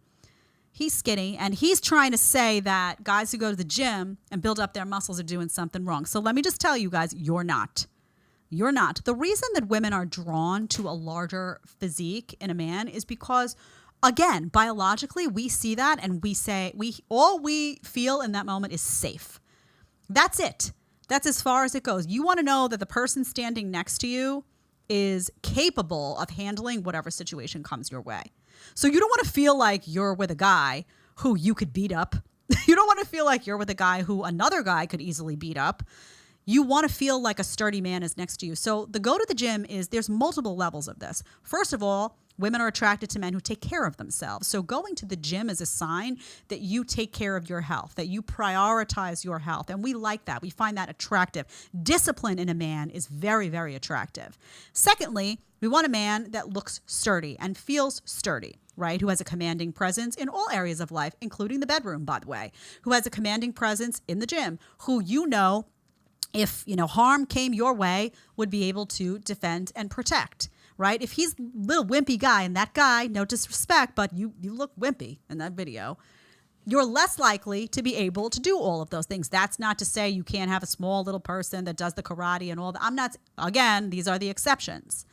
Speaker 2: He's skinny, and he's trying to say that guys who go to the gym and build up their muscles are doing something wrong. So let me just tell you guys, you're not. You're not. The reason that women are drawn to a larger physique in a man is because, again, biologically, we see that and we say, all we feel in that moment is safe. That's it. That's as far as it goes. You want to know that the person standing next to you is capable of handling whatever situation comes your way. So you don't want to feel like you're with a guy who you could beat up. You don't want to feel like you're with a guy who another guy could easily beat up. You want to feel like a sturdy man is next to you. So the go to the gym there's multiple levels of this. First of all, women are attracted to men who take care of themselves. So going to the gym is a sign that you take care of your health, that you prioritize your health. And we like that. We find that attractive. Discipline in a man is very, very attractive. Secondly, we want a man that looks sturdy and feels sturdy, right? Who has a commanding presence in all areas of life, including the bedroom, by the way. Who has a commanding presence in the gym. Who if harm came your way, would be able to defend and protect. Right? If he's a little wimpy guy, and that guy, no disrespect, but you look wimpy in that video, you're less likely to be able to do all of those things. That's not to say you can't have a small little person that does the karate and all that. Again, these are the exceptions.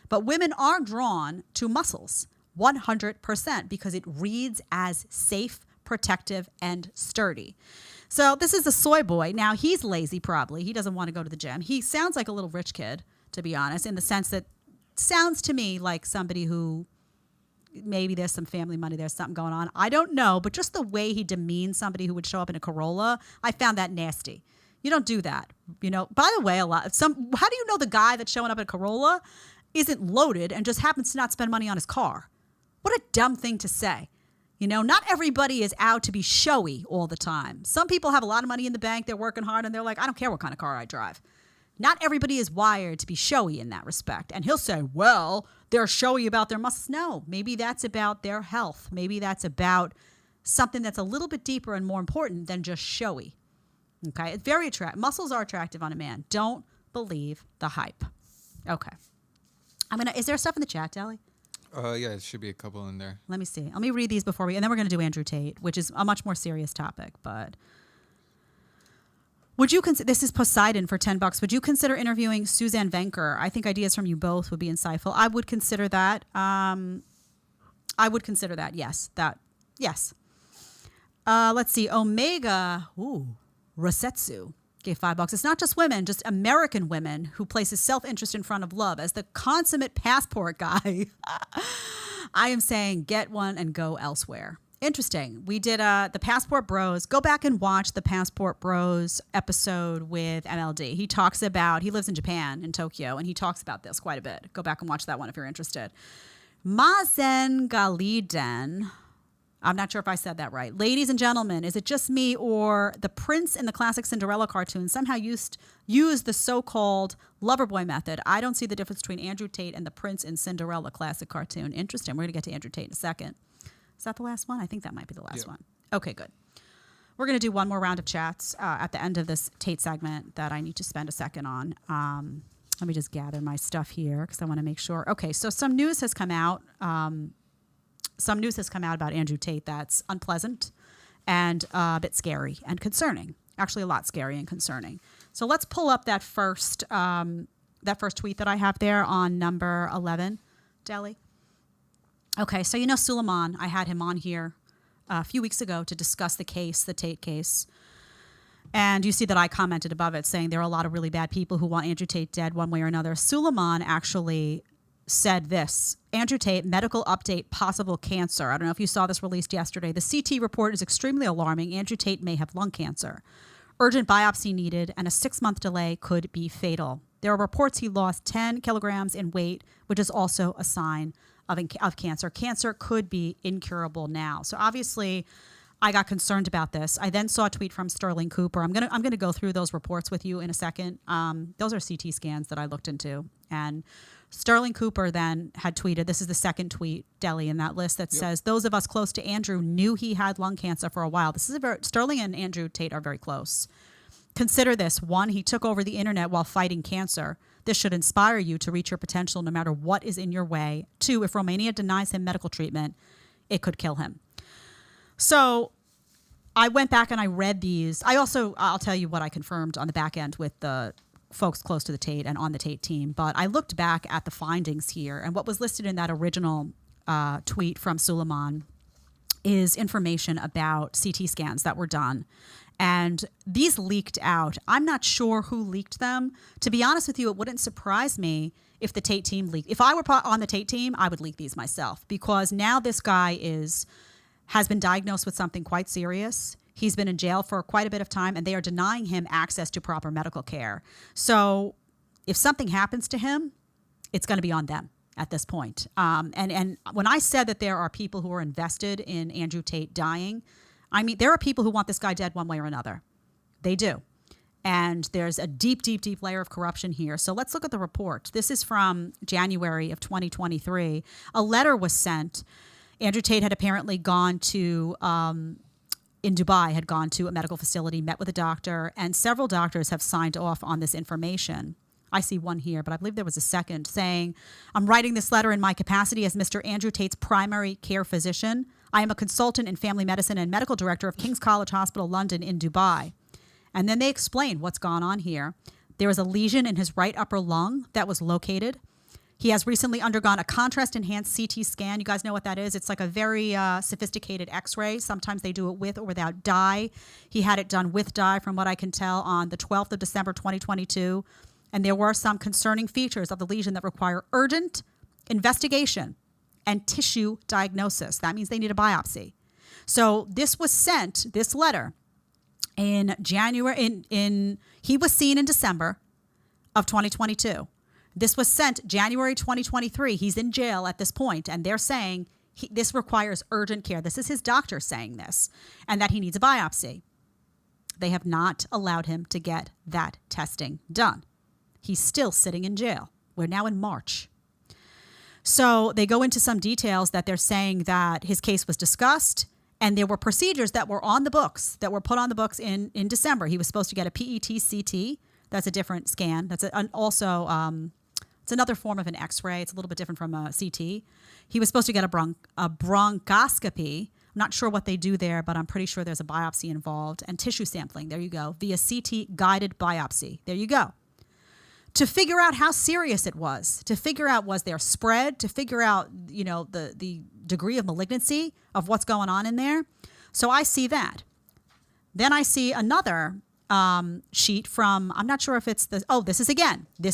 Speaker 2: But women are drawn to muscles 100% because it reads as safe, protective, and sturdy. So this is a soy boy. Now, he's lazy probably. He doesn't want to go to the gym. He sounds like a little rich kid, to be honest, in the sense that sounds to me like somebody who maybe there's some family money, there's something going on. I don't know, but just the way he demeans somebody who would show up in a Corolla, I found that nasty. You don't do that. By the way, how do you know the guy that's showing up in a Corolla isn't loaded and just happens to not spend money on his car? What a dumb thing to say. You know, not everybody is out to be showy all the time. Some people have a lot of money in the bank, they're working hard, and they're like, I don't care what kind of car I drive. Not everybody is wired to be showy in that respect. And he'll say, well, they're showy about their muscles. No, maybe that's about their health. Maybe that's about something that's a little bit deeper and more important than just showy. Okay, it's very attractive. Muscles are attractive on a man. Don't believe the hype. Okay. Is there stuff in the chat, Deli?
Speaker 8: Yeah, it should be a couple in there.
Speaker 2: Let me see. Let me read these before and then we're going to do Andrew Tate, which is a much more serious topic. But would you consider, this is Poseidon for $10. Would you consider interviewing Suzanne Venker? I think ideas from you both would be insightful. I would consider that. Yes. Yes. Let's see. Omega. Rosetsu gave $5. It's not just women, just American women who places self-interest in front of love. As the consummate passport guy, I am saying get one and go elsewhere. Interesting. We did the Passport Bros. Go back and watch the Passport Bros episode with MLD. He lives in Japan, in Tokyo, and he talks about this quite a bit. Go back and watch that one if you're interested. Mazen Galiden. I'm not sure if I said that right. Ladies and gentlemen, is it just me or the prince in the classic Cinderella cartoon somehow used the so-called lover boy method? I don't see the difference between Andrew Tate and the prince in Cinderella classic cartoon. Interesting. We're going to get to Andrew Tate in a second. Is that the last one? I think that might be the last one. Okay, good. We're going to do one more round of chats at the end of this Tate segment that I need to spend a second on. Let me just gather my stuff here because I want to make sure. Okay, so some news has come out. Some news has come out about Andrew Tate that's unpleasant and a bit scary and concerning. Actually, a lot scary and concerning. So let's pull up that first tweet that I have there on number 11, Deli. Okay, so you know Suleiman, I had him on here a few weeks ago to discuss the Tate case. And you see that I commented above it saying there are a lot of really bad people who want Andrew Tate dead one way or another. Suleiman actually said this: Andrew Tate, medical update, possible cancer. I don't know if you saw this released yesterday. The CT report is extremely alarming. Andrew Tate may have lung cancer. Urgent biopsy needed, and a 6-month delay could be fatal. There are reports he lost 10 kilograms in weight, which is also a sign of cancer. Cancer could be incurable now. So obviously, I got concerned about this. I then saw a tweet from Sterling Cooper. I'm gonna go through those reports with you in a second. Those are CT scans that I looked into, and Sterling Cooper then had tweeted, this is the second tweet, Deli, in that list that says, those of us close to Andrew knew he had lung cancer for a while. Sterling and Andrew Tate are very close. Consider this. 1, he took over the internet while fighting cancer. This should inspire you to reach your potential no matter what is in your way. 2, if Romania denies him medical treatment, it could kill him. So I went back and I read these. I'll tell you what I confirmed on the back end with the folks close to the Tate and on the Tate team. But I looked back at the findings here, and what was listed in that original tweet from Suleiman is information about CT scans that were done. And these leaked out. I'm not sure who leaked them. To be honest with you, it wouldn't surprise me if the Tate team leaked. If I were on the Tate team, I would leak these myself, because now this guy has been diagnosed with something quite serious. He's been in jail for quite a bit of time, and they are denying him access to proper medical care. So if something happens to him, it's going to be on them at this point. And when I said that there are people who are invested in Andrew Tate dying, I mean, there are people who want this guy dead one way or another. They do. And there's a deep, deep, deep layer of corruption here. So let's look at the report. This is from January of 2023. A letter was sent. Andrew Tate had apparently gone to... in Dubai, had gone to a medical facility, met with a doctor, and several doctors have signed off on this information. I see one here, but I believe there was a second saying, I'm writing this letter in my capacity as Mr. Andrew Tate's primary care physician. I am a consultant in family medicine and medical director of King's College Hospital, London in Dubai. And then they explain what's gone on here. There is a lesion in his right upper lung that was located. He has recently undergone a contrast-enhanced CT scan. You guys know what that is? It's like a very sophisticated X-ray. Sometimes they do it with or without dye. He had it done with dye, from what I can tell, on the 12th of December, 2022. And there were some concerning features of the lesion that require urgent investigation and tissue diagnosis. That means they need a biopsy. So this was sent, this letter, in January. He was seen in December of 2022. This was sent January 2023. He's in jail at this point, and they're saying This requires urgent care. This is his doctor saying this, and that he needs a biopsy. They have not allowed him to get that testing done. He's still sitting in jail. We're now in March. So they go into some details that they're saying that his case was discussed, and there were procedures that were on the books, that were put on the books in December. He was supposed to get a PET-CT. That's a different scan. That's it's another form of an X-ray. It's a little bit different from a CT. He was supposed to get a bronchoscopy. I'm not sure what they do there, but I'm pretty sure there's a biopsy involved, and tissue sampling. There you go. Via CT guided biopsy. There you go. To figure out how serious it was, to figure out was there spread, to figure out, the degree of malignancy of what's going on in there. So I see that. Then I see another sheet from, I'm not sure if it's this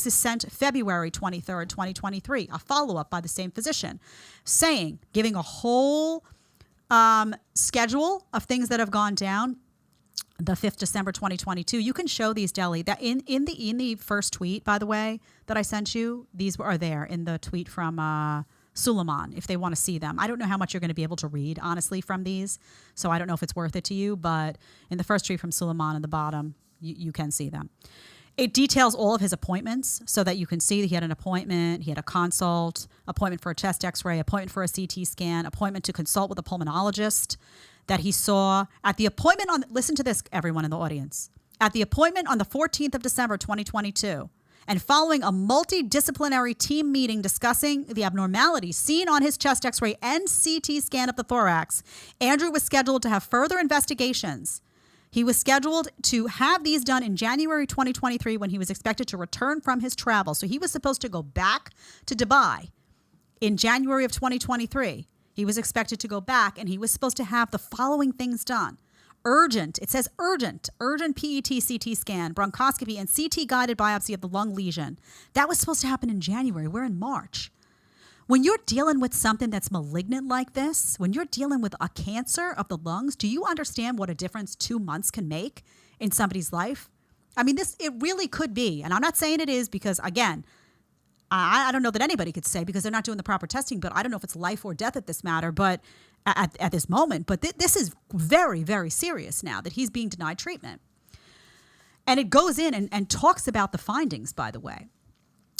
Speaker 2: is sent February 23rd, 2023, a follow-up by the same physician giving a whole schedule of things that have gone down. The 5th December 2022. You can show these, Deli. That in the first tweet, by the way, that I sent you, these are there in the tweet from Suleiman, if they want to see them. I don't know how much you're going to be able to read, honestly, from these, so I don't know if it's worth it to you, but in the first tweet from Suleiman at the bottom, you can see them. It details all of his appointments so that you can see that he had an appointment, he had a consult, appointment for a chest x-ray, appointment for a CT scan, appointment to consult with a pulmonologist that he saw at the appointment on, listen to this, everyone in the audience, at the appointment on the 14th of December, 2022, and following a multidisciplinary team meeting discussing the abnormalities seen on his chest x-ray and CT scan of the thorax, Andrew was scheduled to have further investigations. He was scheduled to have these done in January 2023 when he was expected to return from his travel. So he was supposed to go back to Dubai in January of 2023. He was expected to go back, and he was supposed to have the following things done. Urgent, it says urgent PET-CT scan, bronchoscopy, and CT-guided biopsy of the lung lesion. That was supposed to happen in January. We're in March. When you're dealing with something that's malignant like this, when you're dealing with a cancer of the lungs, do you understand what a difference 2 months can make in somebody's life? I mean, it really could be, and I'm not saying it is because, again, I don't know that anybody could say because they're not doing the proper testing, but I don't know if it's life or death at this matter, but at this moment. But this is very, very serious now that he's being denied treatment. And it goes in and talks about the findings, by the way.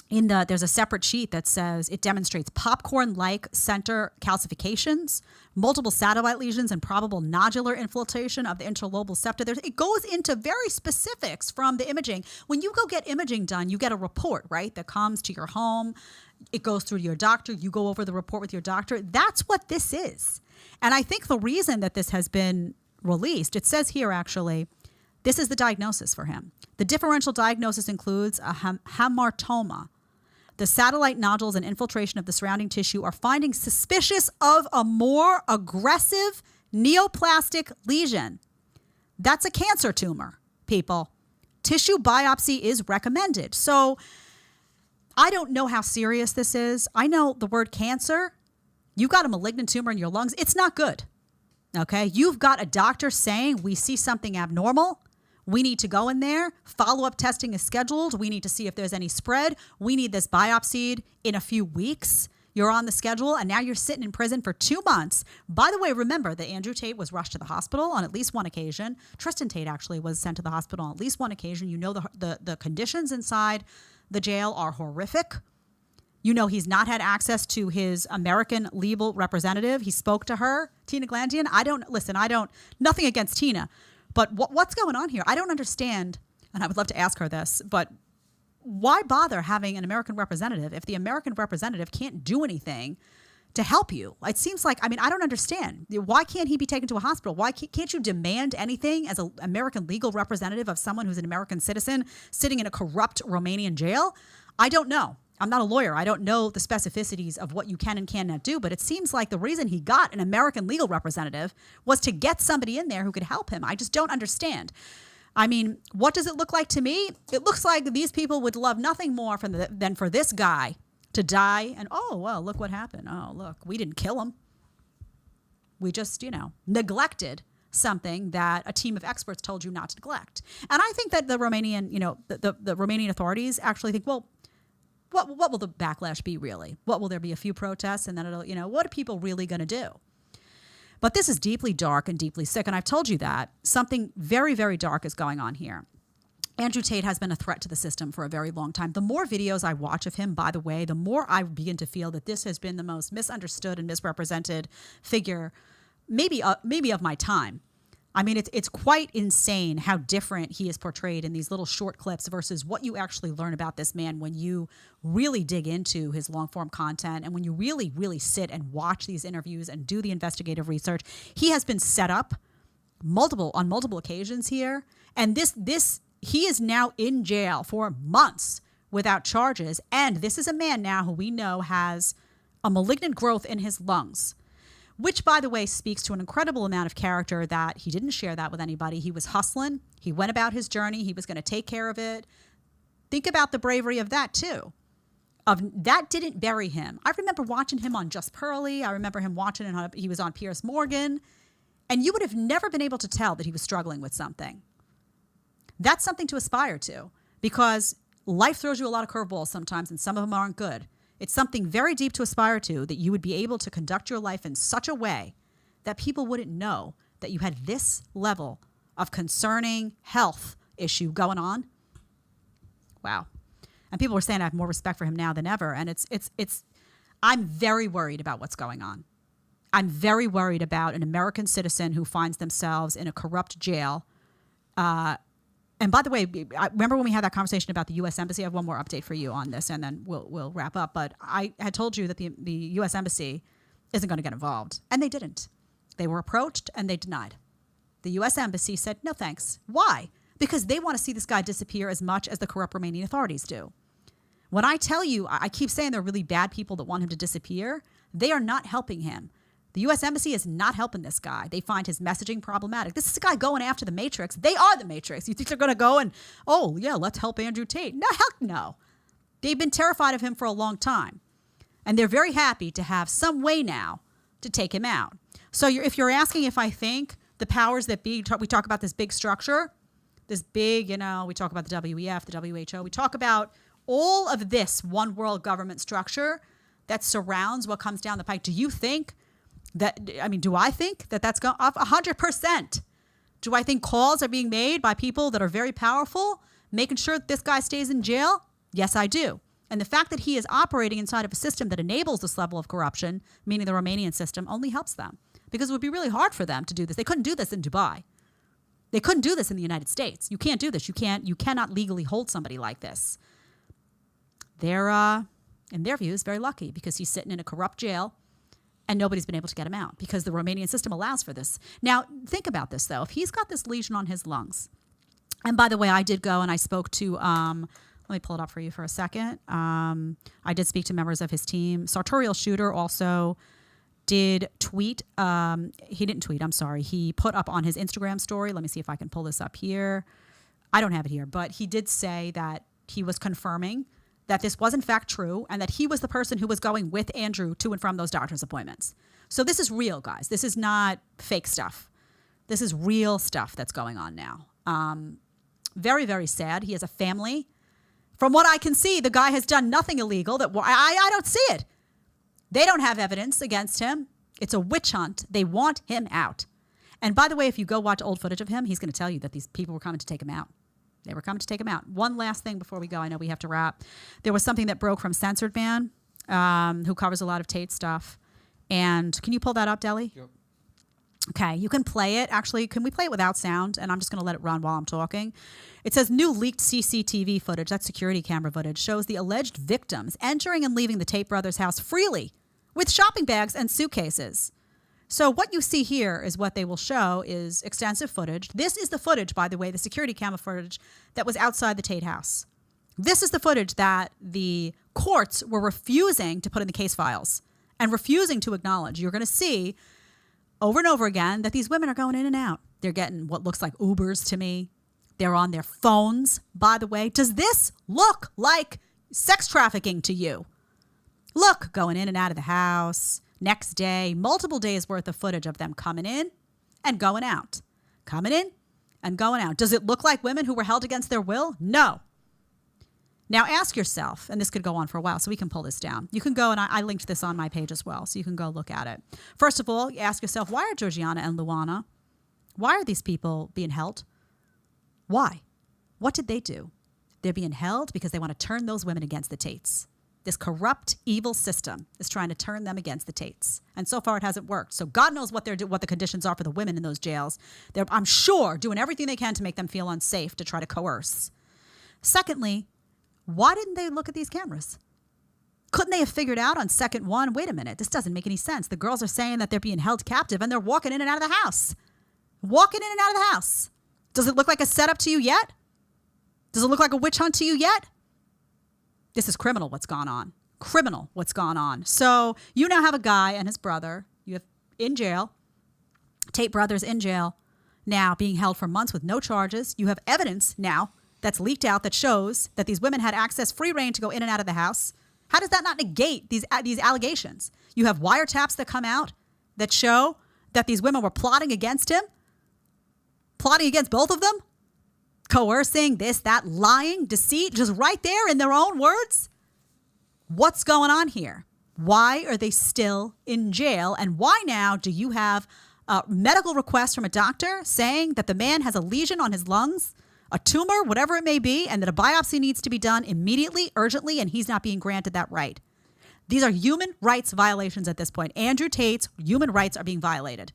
Speaker 2: There's a separate sheet that says it demonstrates popcorn-like center calcifications, multiple satellite lesions, and probable nodular infiltration of the interlobal septa. It goes into very specifics from the imaging. When you go get imaging done, you get a report, right, that comes to your home. It goes through to your doctor. You go over the report with your doctor. That's what this is. And I think the reason that this has been released, it says here actually, this is the diagnosis for him. The differential diagnosis includes a hamartoma. The satellite nodules and infiltration of the surrounding tissue are findings suspicious of a more aggressive neoplastic lesion. That's a cancer tumor, people. Tissue biopsy is recommended. So I don't know how serious this is. I know the word cancer, you got a malignant tumor in your lungs. It's not good. Okay. You've got a doctor saying we see something abnormal. We need to go in there. Follow-up testing is scheduled. We need to see if there's any spread. We need this biopsied in a few weeks. You're on the schedule, and now you're sitting in prison for 2 months. By the way, remember that Andrew Tate was rushed to the hospital on at least one occasion. Tristan Tate actually was sent to the hospital on at least one occasion. You know the conditions inside the jail are horrific. You know he's not had access to his American legal representative. He spoke to her, Tina Glandian. Nothing against Tina. But what's going on here? I don't understand, and I would love to ask her this, but why bother having an American representative if the American representative can't do anything to help you? It seems like, I don't understand. Why can't he be taken to a hospital? Why can't you demand anything as an American legal representative of someone who's an American citizen sitting in a corrupt Romanian jail? I don't know. I'm not a lawyer. I don't know the specificities of what you can and cannot do, but it seems like the reason he got an American legal representative was to get somebody in there who could help him. I just don't understand. What does it look like to me? It looks like these people would love nothing more than for this guy to die and, oh, well, look what happened. Oh, look, we didn't kill him. We just, neglected something that a team of experts told you not to neglect. And I think that the Romanian, the Romanian authorities actually think, well, what will the backlash be really? What will there be a few protests and then it'll, what are people really going to do? But this is deeply dark and deeply sick. And I've told you that something very, very dark is going on here. Andrew Tate has been a threat to the system for a very long time. The more videos I watch of him, by the way, the more I begin to feel that this has been the most misunderstood and misrepresented figure, maybe of my time. I mean, it's quite insane how different he is portrayed in these little short clips versus what you actually learn about this man when you really dig into his long-form content and when you really, really sit and watch these interviews and do the investigative research. He has been set up on multiple occasions here, and he is now in jail for months without charges, and this is a man now who we know has a malignant growth in his lungs, which, by the way, speaks to an incredible amount of character that he didn't share that with anybody. He was hustling. He went about his journey. He was going to take care of it. Think about the bravery of that, too. That didn't bury him. I remember watching him on Just Pearly. I remember him he was on Piers Morgan. And you would have never been able to tell that he was struggling with something. That's something to aspire to, because life throws you a lot of curveballs sometimes, and some of them aren't good. It's something very deep to aspire to, that you would be able to conduct your life in such a way that people wouldn't know that you had this level of concerning health issue going on. Wow. And people were saying I have more respect for him now than ever. And I'm very worried about what's going on. I'm very worried about an American citizen who finds themselves in a corrupt jail. And by the way, I remember when we had that conversation about the U.S. Embassy? I have one more update for you on this, and then we'll wrap up. But I had told you that the U.S. Embassy isn't going to get involved, and they didn't. They were approached, and they denied. The U.S. Embassy said, no thanks. Why? Because they want to see this guy disappear as much as the corrupt Romanian authorities do. When I tell you, I keep saying there are really bad people that want him to disappear, they are not helping him. The U.S. Embassy is not helping this guy. They find his messaging problematic. This is a guy going after the Matrix. They are the Matrix. You think they're going to go and, oh, yeah, let's help Andrew Tate? No, heck no. They've been terrified of him for a long time. And they're very happy to have some way now to take him out. So if you're asking if I think the powers that be, we talk about this big structure, this big, we talk about the WEF, the WHO. We talk about all of this one world government structure that surrounds what comes down the pike. Do I think that that's going off 100%? Do I think calls are being made by people that are very powerful, making sure that this guy stays in jail? Yes, I do. And the fact that he is operating inside of a system that enables this level of corruption, meaning the Romanian system, only helps them. Because it would be really hard for them to do this. They couldn't do this in Dubai. They couldn't do this in the United States. You can't do this. You cannot legally hold somebody like this. They're, in their view, is very lucky because he's sitting in a corrupt jail. And nobody's been able to get him out because the Romanian system allows for this. Now, think about this, though. If he's got this lesion on his lungs, and by the way, I did go and I spoke to, let me pull it up for you for a second. I did speak to members of his team. Sartorial Shooter also did tweet. He didn't tweet, I'm sorry. He put up on his Instagram story. Let me see if I can pull this up here. I don't have it here, but he did say that he was confirming that this was in fact true and that he was the person who was going with Andrew to and from those doctor's appointments. So this is real, guys. This is not fake stuff. This is real stuff that's going on now. Very, very sad. He has a family. From what I can see, the guy has done nothing illegal. I don't see it. They don't have evidence against him. It's a witch hunt. They want him out. And by the way, if you go watch old footage of him, he's going to tell you that these people were coming to take him out. They were coming to take him out. One last thing before we go. I know we have to wrap. There was something that broke from Censored Man, who covers a lot of Tate stuff. And can you pull that up, Deli?
Speaker 8: Yep.
Speaker 2: Okay, you can play it. Actually, can we play it without sound? And I'm just going to let it run while I'm talking. It says, new leaked CCTV footage, that's security camera footage, shows the alleged victims entering and leaving the Tate brothers' house freely with shopping bags and suitcases. So what you see here is what they will show is extensive footage. This is the footage, by the way, the security camera footage that was outside the Tate house. This is the footage that the courts were refusing to put in the case files and refusing to acknowledge. You're going to see over and over again that these women are going in and out. They're getting what looks like Ubers to me. They're on their phones, by the way. Does this look like sex trafficking to you? Look, going in and out of the house. Next day, multiple days worth of footage of them coming in and going out. Coming in and going out. Does it look like women who were held against their will? No. Now ask yourself, and this could go on for a while, so we can pull this down. You can go, and I linked this on my page as well, so you can go look at it. First of all, you ask yourself, why are Georgiana and Luana, why are these people being held? Why? What did they do? They're being held because they want to turn those women against the Tates. This corrupt, evil system is trying to turn them against the Tates. And so far, it hasn't worked. So God knows what the conditions are for the women in those jails. They're, I'm sure, doing everything they can to make them feel unsafe, to try to coerce. Secondly, why didn't they look at these cameras? Couldn't they have figured out on second one, wait a minute, this doesn't make any sense. The girls are saying that they're being held captive and they're walking in and out of the house. Walking in and out of the house. Does it look like a setup to you yet? Does it look like a witch hunt to you yet? This is criminal what's gone on. Criminal what's gone on. So you now have a guy and his brother, you have in jail, Tate brothers in jail, now being held for months with no charges. You have evidence now that's leaked out that shows that these women had access, free reign to go in and out of the house. How does that not negate these allegations? You have wiretaps that come out that show that these women were plotting against him, plotting against both of them, coercing, this, that, lying, deceit, just right there in their own words. What's going on here? Why are they still in jail? And why now do you have a medical request from a doctor saying that the man has a lesion on his lungs, a tumor, whatever it may be, and that a biopsy needs to be done immediately, urgently, and he's not being granted that right? These are human rights violations at this point. Andrew Tate's human rights are being violated.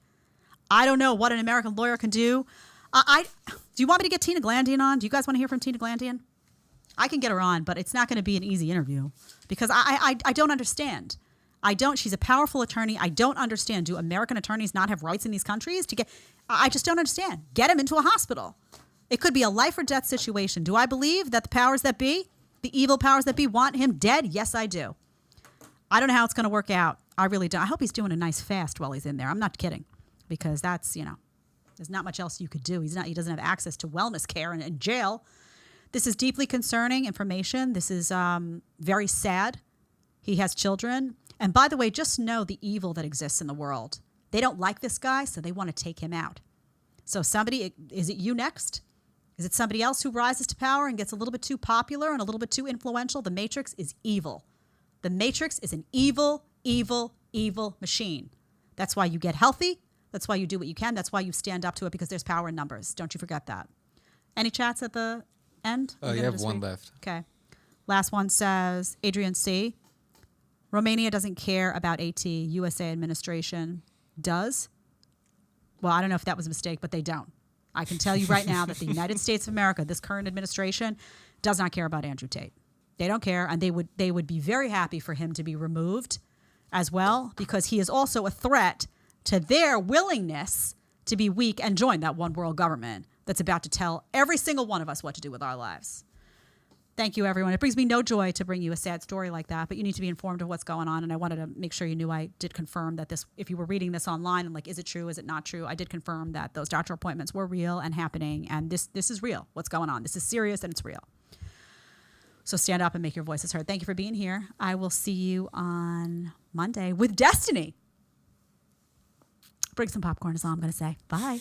Speaker 2: I don't know what an American lawyer can do. Do you want me to get Tina Glandian on? Do you guys want to hear from Tina Glandian? I can get her on, but it's not going to be an easy interview because I don't understand. She's a powerful attorney. I don't understand. Do American attorneys not have rights in these countries to get, I just don't understand. Get him into a hospital. It could be a life or death situation. Do I believe that the powers that be, the evil powers that be, want him dead? Yes, I do. I don't know how it's going to work out. I really don't. I hope he's doing a nice fast while he's in there. I'm not kidding because that's, there's not much else you could do. He doesn't have access to wellness care in jail. This is deeply concerning information. This is very sad. He has children. And by the way, just know the evil that exists in the world. They don't like this guy, so they want to take him out. So is it you next? Is it somebody else who rises to power and gets a little bit too popular and a little bit too influential? The Matrix is evil. The Matrix is an evil, evil, evil machine. That's why you get healthy. That's why you do what you can. That's why you stand up to it, because there's power in numbers. Don't you forget that. Any chats at the end?
Speaker 8: You have one left.
Speaker 2: Okay. Last one says, Adrian C. Romania doesn't care about AT. USA administration does. Well, I don't know if that was a mistake, but they don't. I can tell you right now that the United States of America, this current administration, does not care about Andrew Tate. They don't care, and they would be very happy for him to be removed as well, because he is also a threat to their willingness to be weak and join that one world government that's about to tell every single one of us what to do with our lives. Thank you, everyone. It brings me no joy to bring you a sad story like that, but you need to be informed of what's going on. And I wanted to make sure you knew I did confirm that this, if you were reading this online and like, is it true? Is it not true? I did confirm that those doctor appointments were real and happening. And this is real. What's going on? This is serious and it's real. So stand up and make your voices heard. Thank you for being here. I will see you on Monday with Destiny. Bring some popcorn is all I'm going to say. Bye.